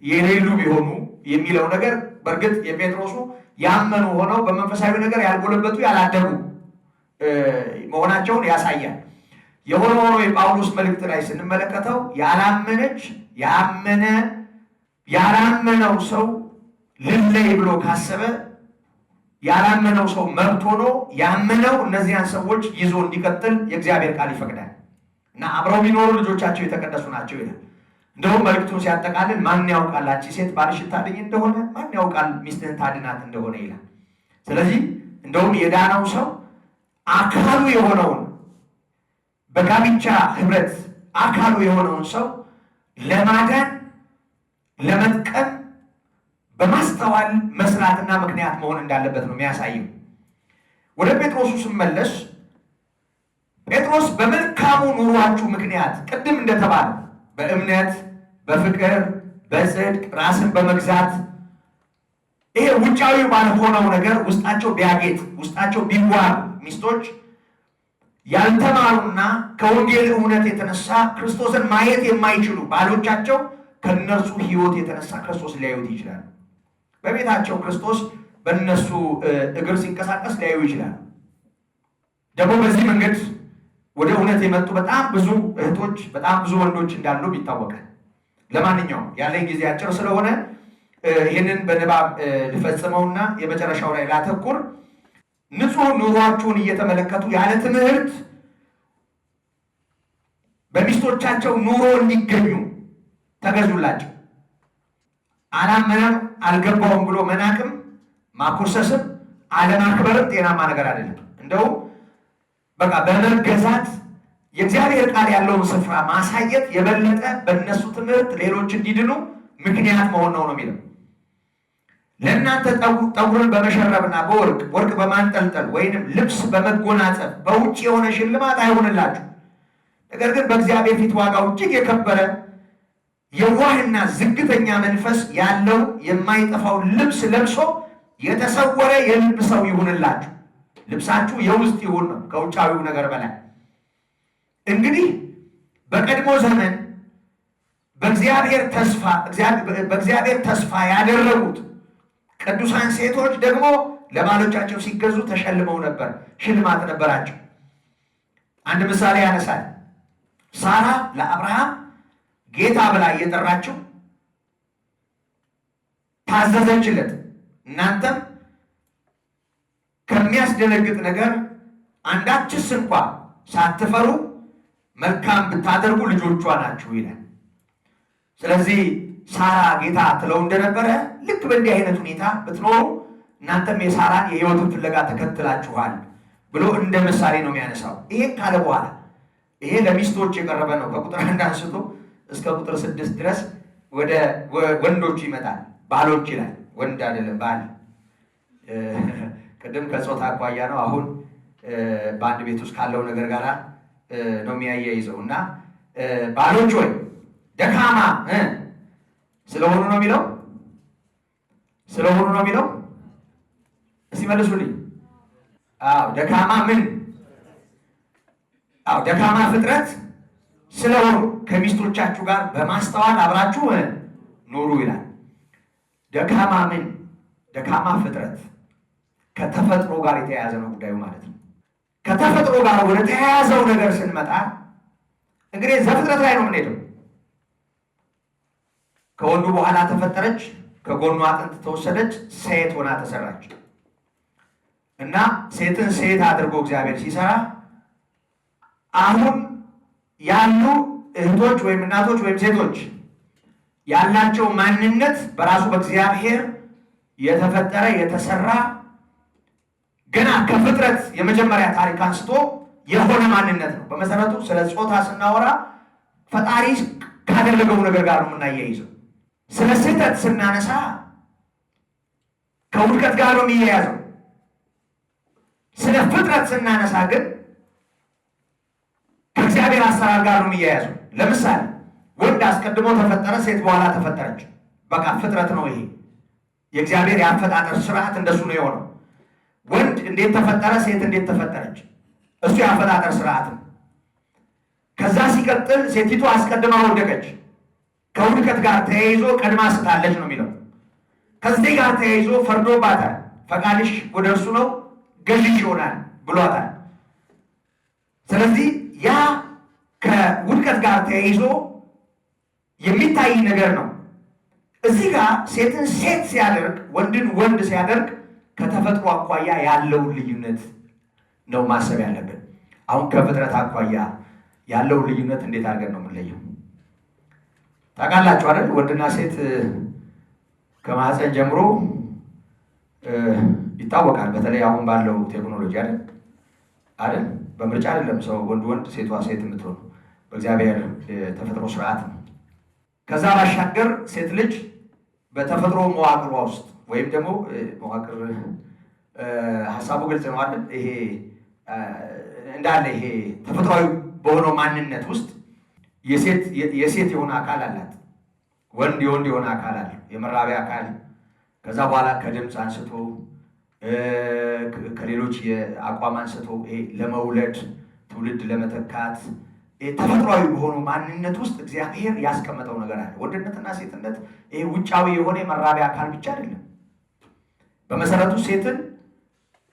የሌሉ ቢሆኑ የሚለው ነገር በእርግጥ የጴጥሮሱ ያመኑ ሆነው በመንፈሳዊ ነገር ያልጎለበቱ ያላደጉ መሆናቸውን ያሳያል። የሆነ ሆኖ የጳውሎስ መልእክት ላይ ስንመለከተው ያላመነው ሰው ልለይ ብሎ ካሰበ ያላመነው ሰው መብት ሆኖ ያመነው እነዚያን ሰዎች ይዞ እንዲቀጥል የእግዚአብሔር ቃል ይፈቅዳል እና አብረው ቢኖሩ ልጆቻቸው የተቀደሱ ናቸው ይላል። እንደውም መልእክቱን ሲያጠቃልል ማን ያውቃል አንቺ ሴት ባልሽ ታድኝ እንደሆነ ማን ያውቃል ሚስትህን ታድናት እንደሆነ ይላል። ስለዚህ እንደውም የዳነው ሰው አካሉ የሆነውን በጋብቻ ህብረት አካሉ የሆነውን ሰው ለማዳን ለመጥቀም በማስተዋል መስራትና ምክንያት መሆን እንዳለበት ነው የሚያሳየው። ወደ ጴጥሮሱ ስመለስ ጴጥሮስ በመልካሙ ኑሯችሁ ምክንያት ቅድም እንደተባለ በእምነት፣ በፍቅር፣ በጽድቅ ራስን በመግዛት ይሄ ውጫዊ ባልሆነው ነገር ውስጣቸው ቢያጌጥ ውስጣቸው ቢዋብ ሚስቶች ያልተማሩና ከወንጌል እውነት የተነሳ ክርስቶስን ማየት የማይችሉ ባሎቻቸው ከነርሱ ህይወት የተነሳ ክርስቶስ ሊያዩት ይችላል። በቤታቸው ክርስቶስ በእነሱ እግር ሲንቀሳቀስ ሊያዩ ይችላል። ደግሞ በዚህ መንገድ ወደ እውነት የመጡ በጣም ብዙ እህቶች በጣም ብዙ ወንዶች እንዳሉ ይታወቃል። ለማንኛውም ያለኝ ጊዜ አጭር ስለሆነ ይህንን በንባብ ልፈጽመውና የመጨረሻው ላይ ላተኩር። ንጹህ ኑሯችሁን እየተመለከቱ ያለ ትምህርት በሚስቶቻቸው ኑሮ እንዲገኙ ተገዙላቸው። አላመነም አልገባውም ብሎ መናቅም ማኩርሰስም አለማክበርም ጤናማ ነገር አይደለም። እንደው በቃ በመገዛት የእግዚአብሔር ቃል ያለውን ስፍራ ማሳየት የበለጠ በእነሱ ትምህርት ሌሎች እንዲድኑ ምክንያት መሆን ነው የሚለው። ለእናንተ ጠጉርን በመሸረብና ወርቅ በማንጠልጠል ወይንም ልብስ በመጎናጸፍ በውጭ የሆነ ሽልማት አይሆንላችሁ፣ ነገር ግን በእግዚአብሔር ፊት ዋጋው እጅግ የከበረ የዋህና ዝግተኛ መንፈስ ያለው የማይጠፋው ልብስ ለብሶ የተሰወረ የልብ ሰው ይሁንላችሁ። ልብሳችሁ የውስጥ ይሁን ነው ከውጫዊው ነገር በላይ። እንግዲህ በቀድሞ ዘመን በእግዚአብሔር ተስፋ ያደረጉት ቅዱሳን ሴቶች ደግሞ ለባሎቻቸው ሲገዙ ተሸልመው ነበር፣ ሽልማት ነበራቸው። አንድ ምሳሌ ያነሳል። ሳራ ለአብርሃም ጌታ ብላ እየጠራችው ታዘዘችለት። እናንተም ከሚያስደነግጥ ነገር አንዳችስ እንኳ ሳትፈሩ መልካም ብታደርጉ ልጆቿ ናችሁ ይላል። ስለዚህ ሳራ ጌታ ትለው እንደነበረ ልክ በእንዲህ አይነት ሁኔታ ብትኖሩ እናንተም የሳራን የሕይወትን ፍለጋ ተከትላችኋል ብሎ እንደ ምሳሌ ነው የሚያነሳው። ይሄን ካለ በኋላ ይሄ ለሚስቶች የቀረበ ነው። ከቁጥር 1 አንስቶ እስከ ቁጥር 6 ድረስ ወደ ወንዶች ይመጣል። ባሎች ይላል፣ ወንድ አይደለም ባል። ቅድም ከጾታ አኳያ ነው፣ አሁን በአንድ ቤት ውስጥ ካለው ነገር ጋር ነው የሚያያይዘው እና ባሎች ወይ ደካማ ስለሆኑ ነው የሚለው። ስለሆኑ ነው የሚለው። እስቲ መልሱልኝ። አዎ ደካማ ምን? አዎ ደካማ ፍጥረት ስለሆኑ ከሚስቶቻችሁ ጋር በማስተዋል አብራችሁ ኑሩ ይላል። ደካማ ምን? ደካማ ፍጥረት ከተፈጥሮ ጋር የተያያዘ ነው ጉዳዩ ማለት ነው። ከተፈጥሮ ጋር ወደ ተያያዘው ነገር ስንመጣ እንግዲህ ዘፍጥረት ላይ ነው የምንሄደው። ከወንዱ በኋላ ተፈጠረች፣ ከጎኗ አጥንት ተወሰደች፣ ሴት ሆና ተሰራች እና ሴትን ሴት አድርጎ እግዚአብሔር ሲሰራ አሁን ያሉ እህቶች ወይም እናቶች ወይም ሴቶች ያላቸው ማንነት በራሱ በእግዚአብሔር የተፈጠረ የተሰራ ገና ከፍጥረት የመጀመሪያ ታሪክ አንስቶ የሆነ ማንነት ነው። በመሰረቱ ስለ ጾታ ስናወራ ፈጣሪ ካደረገው ነገር ጋር ነው የምናያይዘው። ስለ ስህተት ስናነሳ ከውድቀት ጋር ነው የሚያያዘው። ስለ ፍጥረት ስናነሳ ግን ከእግዚአብሔር አሰራር ጋር ነው የሚያያዘው። ለምሳሌ ወንድ አስቀድሞ ተፈጠረ፣ ሴት በኋላ ተፈጠረች። በቃ ፍጥረት ነው ይሄ። የእግዚአብሔር የአፈጣጠር ስርዓት እንደሱ ነው የሆነው። ወንድ እንዴት ተፈጠረ፣ ሴት እንዴት ተፈጠረች፣ እሱ የአፈጣጠር ስርዓት ነው። ከዛ ሲቀጥል ሴቲቱ አስቀድማ ወደቀች፣ ከውድቀት ጋር ተያይዞ ቀድማ ስታለች ነው የሚለው። ከዚህ ጋር ተያይዞ ፈርዶባታል። ፈቃድሽ ወደ እርሱ ነው ገዥሽ ይሆናል ብሏታል። ስለዚህ ያ ከውድቀት ጋር ተያይዞ የሚታይ ነገር ነው። እዚህ ጋር ሴትን ሴት ሲያደርግ፣ ወንድን ወንድ ሲያደርግ ከተፈጥሮ አኳያ ያለውን ልዩነት ነው ማሰብ ያለብን። አሁን ከፍጥረት አኳያ ያለውን ልዩነት እንዴት አድርገን ነው የምንለየው? ታውቃላችሁ አይደል? ወንድና ሴት ከማህፀን ጀምሮ ይታወቃል። በተለይ አሁን ባለው ቴክኖሎጂ አይደል? በምርጫ አይደለም ሰው ወንድ ሴቷ ሴት የምትሆኑ በእግዚአብሔር የተፈጥሮ ስርዓት ነው። ከዛ ባሻገር ሴት ልጅ በተፈጥሮ መዋቅሯ ውስጥ ወይም ደግሞ መዋቅር ሀሳቡ ግልጽ ነው አይደል? ይሄ እንዳለ ይሄ ተፈጥሯዊ በሆነው ማንነት ውስጥ የሴት የሆነ አካል አላት፣ ወንድ የወንድ የሆነ አካል አለ፣ የመራቢያ አካል። ከዛ በኋላ ከድምፅ አንስቶ ከሌሎች የአቋም አንስቶ ይሄ ለመውለድ ትውልድ ለመተካት ተፈጥሯዊ በሆነው ማንነት ውስጥ እግዚአብሔር ያስቀመጠው ነገር አለ። ወንድነትና ሴትነት ይሄ ውጫዊ የሆነ የመራቢያ አካል ብቻ አይደለም። በመሰረቱ ሴትን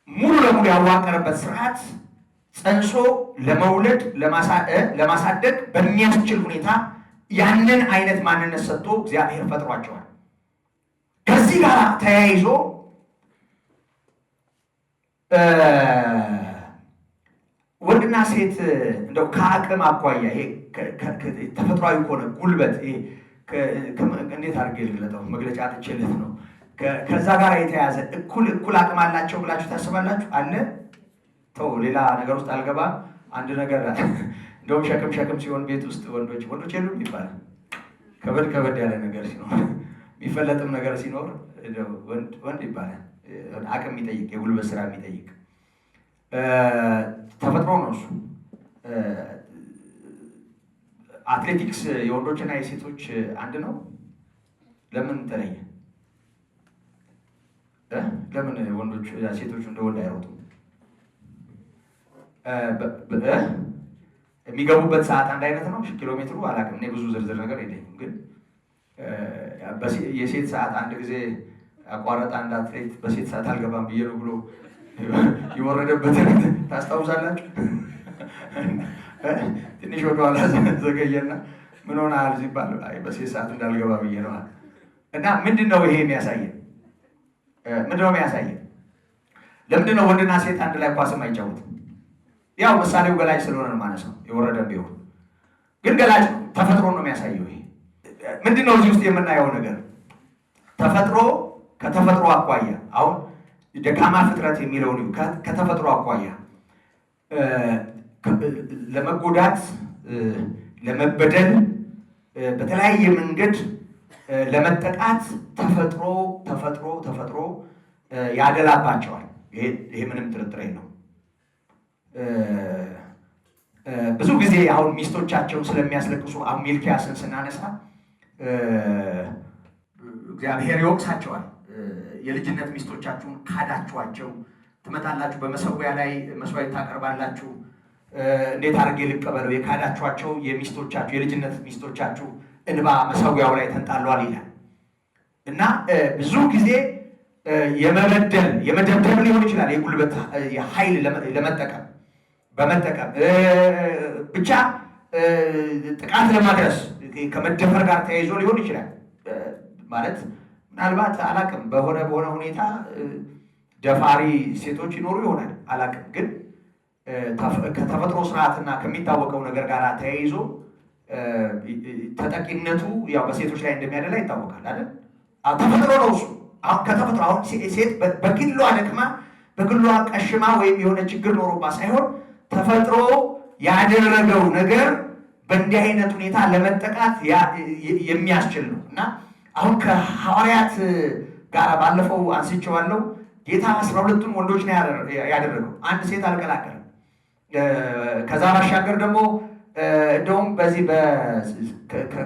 ሙሉ ለሙሉ ያዋቀረበት ስርዓት ጸንሶ ለመውለድ ለማሳደግ በሚያስችል ሁኔታ ያንን አይነት ማንነት ሰጥቶ እግዚአብሔር ፈጥሯቸዋል። ከዚህ ጋር ተያይዞ ወንድና ሴት እንደው ከአቅም አኳያ ይሄ ተፈጥሯዊ ከሆነ ጉልበት ይሄ እንዴት አድርጌ ልግለጠው? መግለጫ አጥቼለት ነው። ከዛ ጋር የተያዘ እኩል አቅም አላቸው ብላችሁ ታስባላችሁ? አለ ተው፣ ሌላ ነገር ውስጥ አልገባም። አንድ ነገር እንደውም ሸክም ሲሆን ቤት ውስጥ ወንዶች የሉም ይባላል። ከበድ ያለ ነገር ሲኖር የሚፈለጥም ነገር ሲኖር ወንድ ይባላል። አቅም የሚጠይቅ የጉልበት ስራ የሚጠይቅ ተፈጥሮ ነው እሱ። አትሌቲክስ የወንዶችና የሴቶች አንድ ነው። ለምን ተለየ? ለምን ወንዶች ሴቶች እንደ ወንድ አይሮጡም? የሚገቡበት ሰዓት አንድ አይነት ነው። ኪሎ ሜትሩ አላውቅም፣ እኔ ብዙ ዝርዝር ነገር የለኝም። ግን የሴት ሰዓት አንድ ጊዜ አቋረጥ አንድ አትሌት በሴት ሰዓት አልገባም ብዬ ነው ብሎ የወረደበት ታስታውሳላችሁ? ትንሽ ወደኋላ ዘገየና ምን ሆነሃል ሲባል በሴት ሰዓት እንዳልገባ ብዬ ነው። እና ምንድን ነው ይሄ የሚያሳየን? ምንድን ነው የሚያሳየን? ለምንድን ነው ወንድና ሴት አንድ ላይ ኳስ የማይጫወቱም? ያው ምሳሌው ገላጭ ስለሆነ ነው ማለት ነው። የወረደም ቢሆን ግን ገላጭ ነው። ተፈጥሮ ነው የሚያሳየው። ይሄ ምንድን ነው እዚህ ውስጥ የምናየው ነገር? ተፈጥሮ ከተፈጥሮ አኳያ አሁን ደካማ ፍጥረት የሚለውን ከተፈጥሮ አኳያ ለመጎዳት፣ ለመበደል፣ በተለያየ መንገድ ለመጠቃት ተፈጥሮ ያደላባቸዋል። ይሄ ምንም ጥርጥር የለውም። ብዙ ጊዜ አሁን ሚስቶቻቸውን ስለሚያስለቅሱ አሁን ሚልክያስን ስናነሳ እግዚአብሔር ይወቅሳቸዋል። የልጅነት ሚስቶቻችሁን ካዳችኋቸው፣ ትመጣላችሁ በመሰዊያ ላይ መስዋዕት ታቀርባላችሁ፣ እንዴት አድርጌ ልቀበለው? የካዳችኋቸው የሚስቶቻችሁ የልጅነት ሚስቶቻችሁ እንባ መሰዊያው ላይ ተንጣሏል ይላል እና ብዙ ጊዜ የመደብደብ ሊሆን ይችላል። የጉልበት የኃይል በመጠቀም ብቻ ጥቃት ለማድረስ ከመደፈር ጋር ተያይዞ ሊሆን ይችላል። ማለት ምናልባት አላቅም፣ በሆነ ሁኔታ ደፋሪ ሴቶች ይኖሩ ይሆናል አላቅም። ግን ከተፈጥሮ ስርዓትና ከሚታወቀው ነገር ጋር ተያይዞ ተጠቂነቱ ያው በሴቶች ላይ እንደሚያደላ ይታወቃል አይደል? ተፈጥሮ ነው እሱ። አሁን ከተፈጥሮ አሁን ሴት በግሏ ደክማ በግሏ ቀሽማ ወይም የሆነ ችግር ኖሮባ ሳይሆን ተፈጥሮ ያደረገው ነገር በእንዲህ አይነት ሁኔታ ለመጠቃት የሚያስችል ነው እና አሁን ከሐዋርያት ጋር ባለፈው አንስቼዋለሁ። ጌታ 12ቱን ወንዶች ነው ያደረገው፣ አንድ ሴት አልቀላቀለም። ከዛ ባሻገር ደግሞ እንደውም በዚህ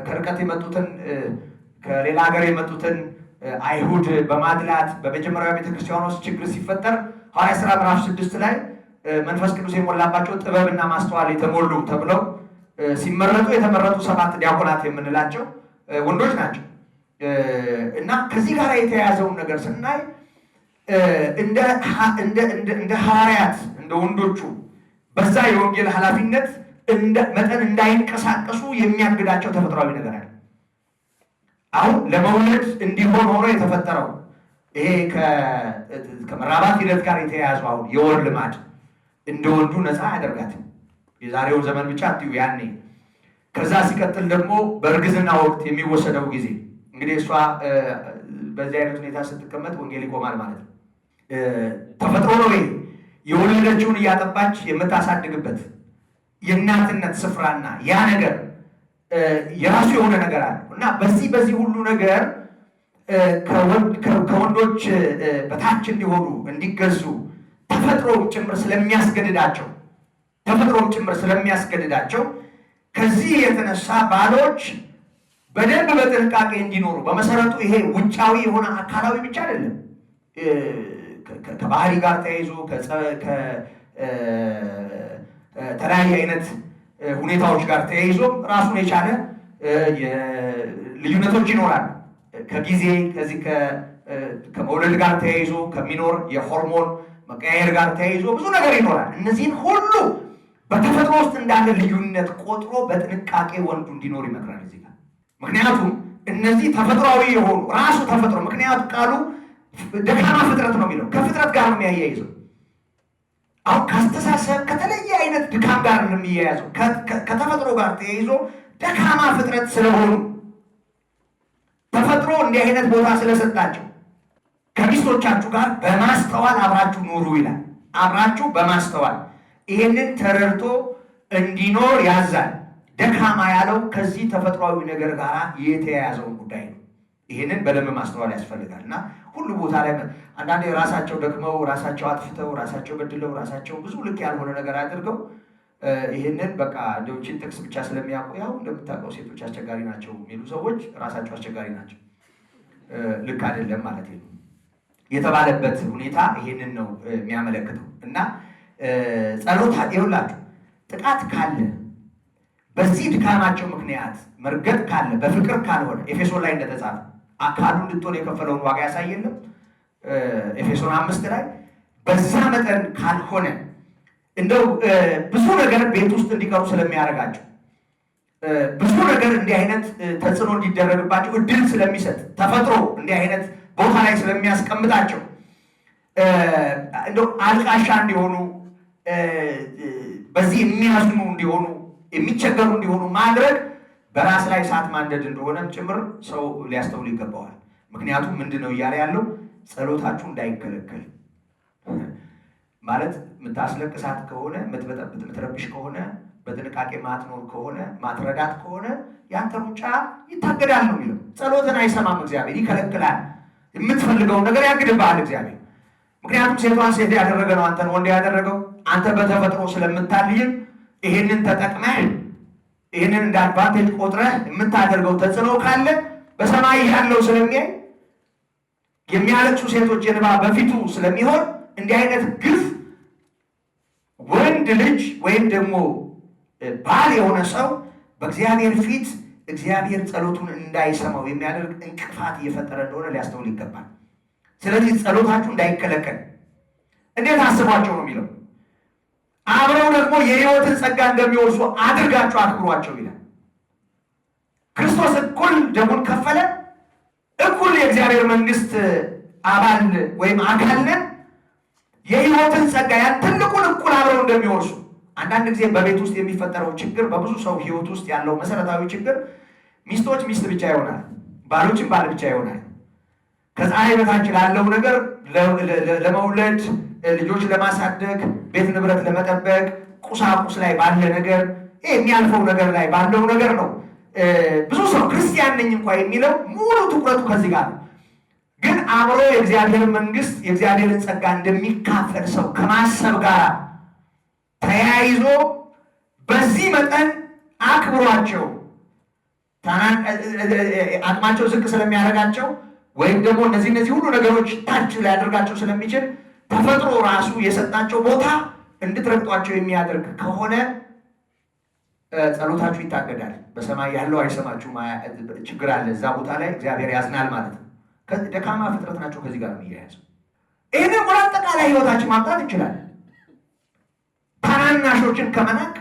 ከርቀት የመጡትን ከሌላ ሀገር የመጡትን አይሁድ በማድላት በመጀመሪያው ቤተክርስቲያን ውስጥ ችግር ሲፈጠር ሐዋርያት ሥራ ምዕራፍ 6 ላይ መንፈስ ቅዱስ የሞላባቸው ጥበብና ማስተዋል የተሞሉ ተብለው ሲመረጡ የተመረጡ 7 ዲያቆናት የምንላቸው ወንዶች ናቸው። እና ከዚህ ጋር የተያያዘውን ነገር ስናይ እንደ ሐዋርያት እንደ ወንዶቹ በዛ የወንጌል ኃላፊነት መጠን እንዳይንቀሳቀሱ የሚያግዳቸው ተፈጥሯዊ ነገር አለ። አሁን ለመውለድ እንዲሆን ሆኖ የተፈጠረው ይሄ ከመራባት ሂደት ጋር የተያያዘው አሁን የወር ልማድ እንደ ወንዱ ነፃ አያደርጋትም። የዛሬው ዘመን ብቻ አትዩ ያኔ። ከዛ ሲቀጥል ደግሞ በእርግዝና ወቅት የሚወሰደው ጊዜ እንግዲህ እሷ በዚህ አይነት ሁኔታ ስትቀመጥ ወንጌል ይቆማል ማለት ነው። ተፈጥሮ ነው ይሄ። የወለደችውን እያጠባች የምታሳድግበት የእናትነት ስፍራና ያ ነገር የራሱ የሆነ ነገር አለ እና በዚህ ሁሉ ነገር ከወንዶች በታች እንዲሆኑ እንዲገዙ ተፈጥሮም ጭምር ስለሚያስገድዳቸው ከዚህ የተነሳ ባሎች በደንብ በጥንቃቄ እንዲኖሩ በመሰረቱ ይሄ ውጫዊ የሆነ አካላዊ ብቻ አይደለም። ከባህሪ ጋር ተያይዞ ከተለያየ አይነት ሁኔታዎች ጋር ተያይዞ ራሱን የቻለ ልዩነቶች ይኖራሉ። ከጊዜ ከዚህ ከመውለድ ጋር ተያይዞ ከሚኖር የሆርሞን መቀያየር ጋር ተያይዞ ብዙ ነገር ይኖራል። እነዚህን ሁሉ በተፈጥሮ ውስጥ እንዳለ ልዩነት ቆጥሮ በጥንቃቄ ወንዱ እንዲኖር ይመክራል እዚህ ጋር። ምክንያቱም እነዚህ ተፈጥሯዊ የሆኑ ራሱ ተፈጥሮ ምክንያቱ ቃሉ ደካማ ፍጥረት ነው የሚለው ከፍጥረት ጋር ነው የሚያያይዘው። አሁን ካስተሳሰብ ከተለየ አይነት ድካም ጋር ነው የሚያያዘው። ከተፈጥሮ ጋር ተያይዞ ደካማ ፍጥረት ስለሆኑ ተፈጥሮ እንዲህ አይነት ቦታ ስለሰጣቸው ከሚስቶቻችሁ ጋር በማስተዋል አብራችሁ ኑሩ ይላል። አብራችሁ በማስተዋል ይሄንን ተረድቶ እንዲኖር ያዛል። ደካማ ያለው ከዚህ ተፈጥሯዊ ነገር ጋር የተያያዘውን ጉዳይ ነው። ይሄንን በደንብ ማስተዋል ያስፈልጋል እና ሁሉ ቦታ ላይ አንዳንዴ ራሳቸው ደክመው ራሳቸው አጥፍተው ራሳቸው በድለው ራሳቸው ብዙ ልክ ያልሆነ ነገር አድርገው ይሄንን በቃ እንደውችን ጥቅስ ብቻ ስለሚያውቁ ያው እንደምታውቀው ሴቶች አስቸጋሪ ናቸው የሚሉ ሰዎች ራሳቸው አስቸጋሪ ናቸው። ልክ አይደለም ማለት ነው የተባለበት ሁኔታ ይሄንን ነው የሚያመለክተው እና ጸሎት ይኸውላችሁ ጥቃት ካለ በዚህ ድካማቸው ምክንያት መርገጥ ካለ በፍቅር ካልሆነ ኤፌሶን ላይ እንደተጻፈ አካሉ እንድትሆን የከፈለውን ዋጋ ያሳየንም። ኤፌሶን 5 ላይ በዛ መጠን ካልሆነ እንደው ብዙ ነገር ቤት ውስጥ እንዲቀሩ ስለሚያደርጋቸው ብዙ ነገር እንዲህ አይነት ተጽዕኖ እንዲደረግባቸው እድል ስለሚሰጥ ተፈጥሮ እንዲህ አይነት ቦታ ላይ ስለሚያስቀምጣቸው እንደው አልቃሻ እንዲሆኑ በዚህ የሚያዝኑ እንዲሆኑ የሚቸገሩ እንዲሆኑ ማድረግ በራስ ላይ እሳት ማንደድ እንደሆነም ጭምር ሰው ሊያስተውል ይገባዋል። ምክንያቱም ምንድን ነው እያለ ያለው ጸሎታችሁ እንዳይከለከል ማለት የምታስለቅሳት ከሆነ የምትበጠብጥ የምትረብሽ ከሆነ በጥንቃቄ ማትኖር ከሆነ ማትረዳት ከሆነ ያንተ ሩጫ ይታገዳል ነው የሚለው። ጸሎትን አይሰማም እግዚአብሔር፣ ይከለክላል። የምትፈልገውን ነገር ያግድብሃል እግዚአብሔር። ምክንያቱም ሴቷን ሴት ያደረገ ነው አንተን ወንድ ያደረገው። አንተ በተፈጥሮ ስለምታልይም ይሄንን ተጠቅመህ ይሄንን እንደ አድቫንቴጅ ቆጥረህ የምታደርገው ተጽዕኖ ካለ በሰማይ ያለው ስለሚያይ የሚያለቅሱ ሴቶች እንባ በፊቱ ስለሚሆን እንዲህ አይነት ግፍ ወንድ ልጅ ወይም ደግሞ ባል የሆነ ሰው በእግዚአብሔር ፊት እግዚአብሔር ጸሎቱን እንዳይሰማው የሚያደርግ እንቅፋት እየፈጠረ እንደሆነ ሊያስተውል ይገባል። ስለዚህ ጸሎታችሁ እንዳይከለከል እንዴት አስቧቸው ነው የሚለው። አብረው ደግሞ የሕይወትን ጸጋ እንደሚወርሱ አድርጋችሁ አክብሯቸው ይላል። ክርስቶስ እኩል ደሙን ከፈለ፣ እኩል የእግዚአብሔር መንግስት አባል ወይም አካል ነን። የሕይወትን ጸጋ ያን ትልቁን እኩል አብረው እንደሚወርሱ አንዳንድ ጊዜ በቤት ውስጥ የሚፈጠረው ችግር በብዙ ሰው ሕይወት ውስጥ ያለው መሰረታዊ ችግር ሚስቶች ሚስት ብቻ ይሆናል፣ ባሎችም ባል ብቻ ይሆናል። ከፀሐይ በታች ላለው ነገር ለመውለድ ልጆች ለማሳደግ ቤት ንብረት ለመጠበቅ ቁሳቁስ ላይ ባለ ነገር የሚያልፈው ነገር ላይ ባለው ነገር ነው። ብዙ ሰው ክርስቲያን ነኝ እንኳ የሚለው ሙሉ ትኩረቱ ከዚህ ጋር ነው። ግን አብሮ የእግዚአብሔር መንግስት የእግዚአብሔርን ጸጋ እንደሚካፈል ሰው ከማሰብ ጋር ተያይዞ በዚህ መጠን አክብሯቸው አቅማቸው ዝቅ ስለሚያደርጋቸው ወይም ደግሞ እነዚህ ሁሉ ነገሮች ታች ሊያደርጋቸው ስለሚችል ተፈጥሮ ራሱ የሰጣቸው ቦታ እንድትረግጧቸው የሚያደርግ ከሆነ ጸሎታችሁ ይታገዳል። በሰማይ ያለው አይሰማችሁ ችግር አለ። እዛ ቦታ ላይ እግዚአብሔር ያዝናል ማለት ነው። ደካማ ፍጥረት ናቸው። ከዚህ ጋር ነው የሚያያዘው። ይህንን ወደ አጠቃላይ ህይወታችን ማምጣት እንችላለን። ታናናሾችን ከመናቅ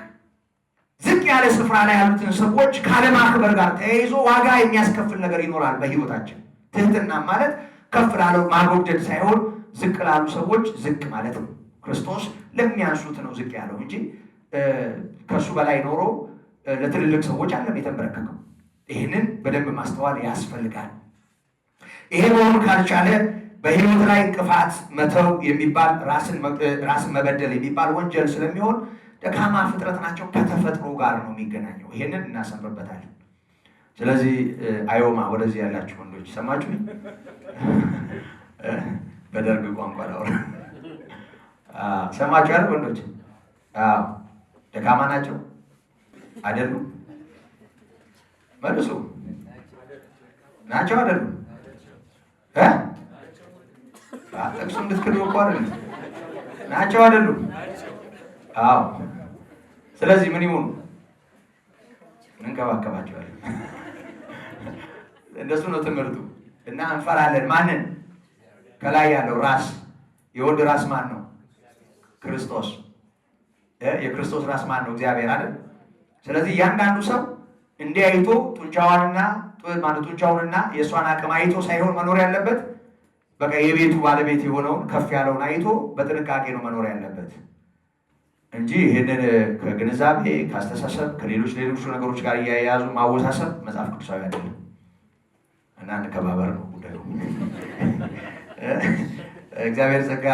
ዝቅ ያለ ስፍራ ላይ ያሉትን ሰዎች ካለማክበር ጋር ተያይዞ ዋጋ የሚያስከፍል ነገር ይኖራል በህይወታችን። ትህትና ማለት ከፍ ላለው ማጎብደድ ሳይሆን ዝቅ ላሉ ሰዎች ዝቅ ማለት ነው። ክርስቶስ ለሚያንሱት ነው ዝቅ ያለው እንጂ ከሱ በላይ ኖሮ ለትልልቅ ሰዎች አለም የተንበረከከው። ይህንን በደንብ ማስተዋል ያስፈልጋል። ይሄ መሆኑ ካልቻለ በህይወት ላይ እንቅፋት መተው የሚባል ራስን መበደል የሚባል ወንጀል ስለሚሆን ደካማ ፍጥረት ናቸው። ከተፈጥሮ ጋር ነው የሚገናኘው። ይሄንን እናሰምርበታለን። ስለዚህ አዮማ ወደዚህ ያላችሁ ወንዶች ሰማችሁ? በደርግ ቋንቋ ላውራ። ሰማችሁ አይደል ወንዶች? ደካማ ናቸው አይደሉም? መልሱ። ናቸው አይደሉም? ጥቅሱ እንድትክዱ እኮ አይደለም። ናቸው አይደሉም? አዎ። ስለዚህ ምን ይሁኑ? እንንከባከባቸዋለን። እንደሱ ነው ትምህርቱ። እና እንፈራለን። ማንን? ከላይ ያለው ራስ። የወንድ ራስ ማን ነው? ክርስቶስ። የክርስቶስ ራስ ማን ነው? እግዚአብሔር አይደል? ስለዚህ እያንዳንዱ ሰው እንዲህ አይቶ ጡንቻውንና የእሷን አቅም አይቶ ሳይሆን መኖር ያለበት በቃ የቤቱ ባለቤት የሆነውን ከፍ ያለውን አይቶ በጥንቃቄ ነው መኖር ያለበት እንጂ ይህንን ከግንዛቤ ከአስተሳሰብ ከሌሎች ነገሮች ጋር እያያዙ ማወሳሰብ መጽሐፍ ቅዱሳዊ አይደለም። እና እንከባበር ነው ጉዳዩ። እግዚአብሔር ጸጋ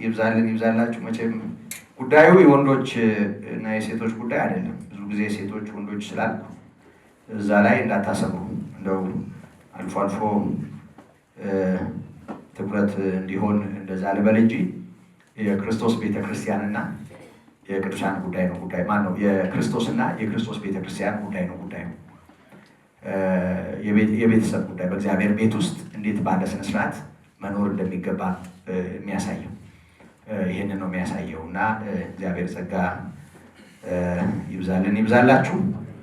ይብዛልን ይብዛላችሁ። መቼም ጉዳዩ የወንዶች እና የሴቶች ጉዳይ አይደለም። ብዙ ጊዜ ሴቶች ወንዶች ስላልኩ እዛ ላይ እንዳታሰብሩ፣ እንደው አልፎ አልፎ ትኩረት እንዲሆን እንደዛ ልበል እንጂ የክርስቶስ ቤተክርስቲያንና የቅዱሳን ጉዳይ ነው። ጉዳይ ማን ነው? የክርስቶስና የክርስቶስ ቤተክርስቲያን ጉዳይ ነው። ጉዳዩ የቤተሰብ ጉዳይ፣ በእግዚአብሔር ቤት ውስጥ እንዴት ባለ ስነስርዓት መኖር እንደሚገባ የሚያሳየው ይህንን ነው የሚያሳየው። እና እግዚአብሔር ጸጋ ይብዛልን ይብዛላችሁ።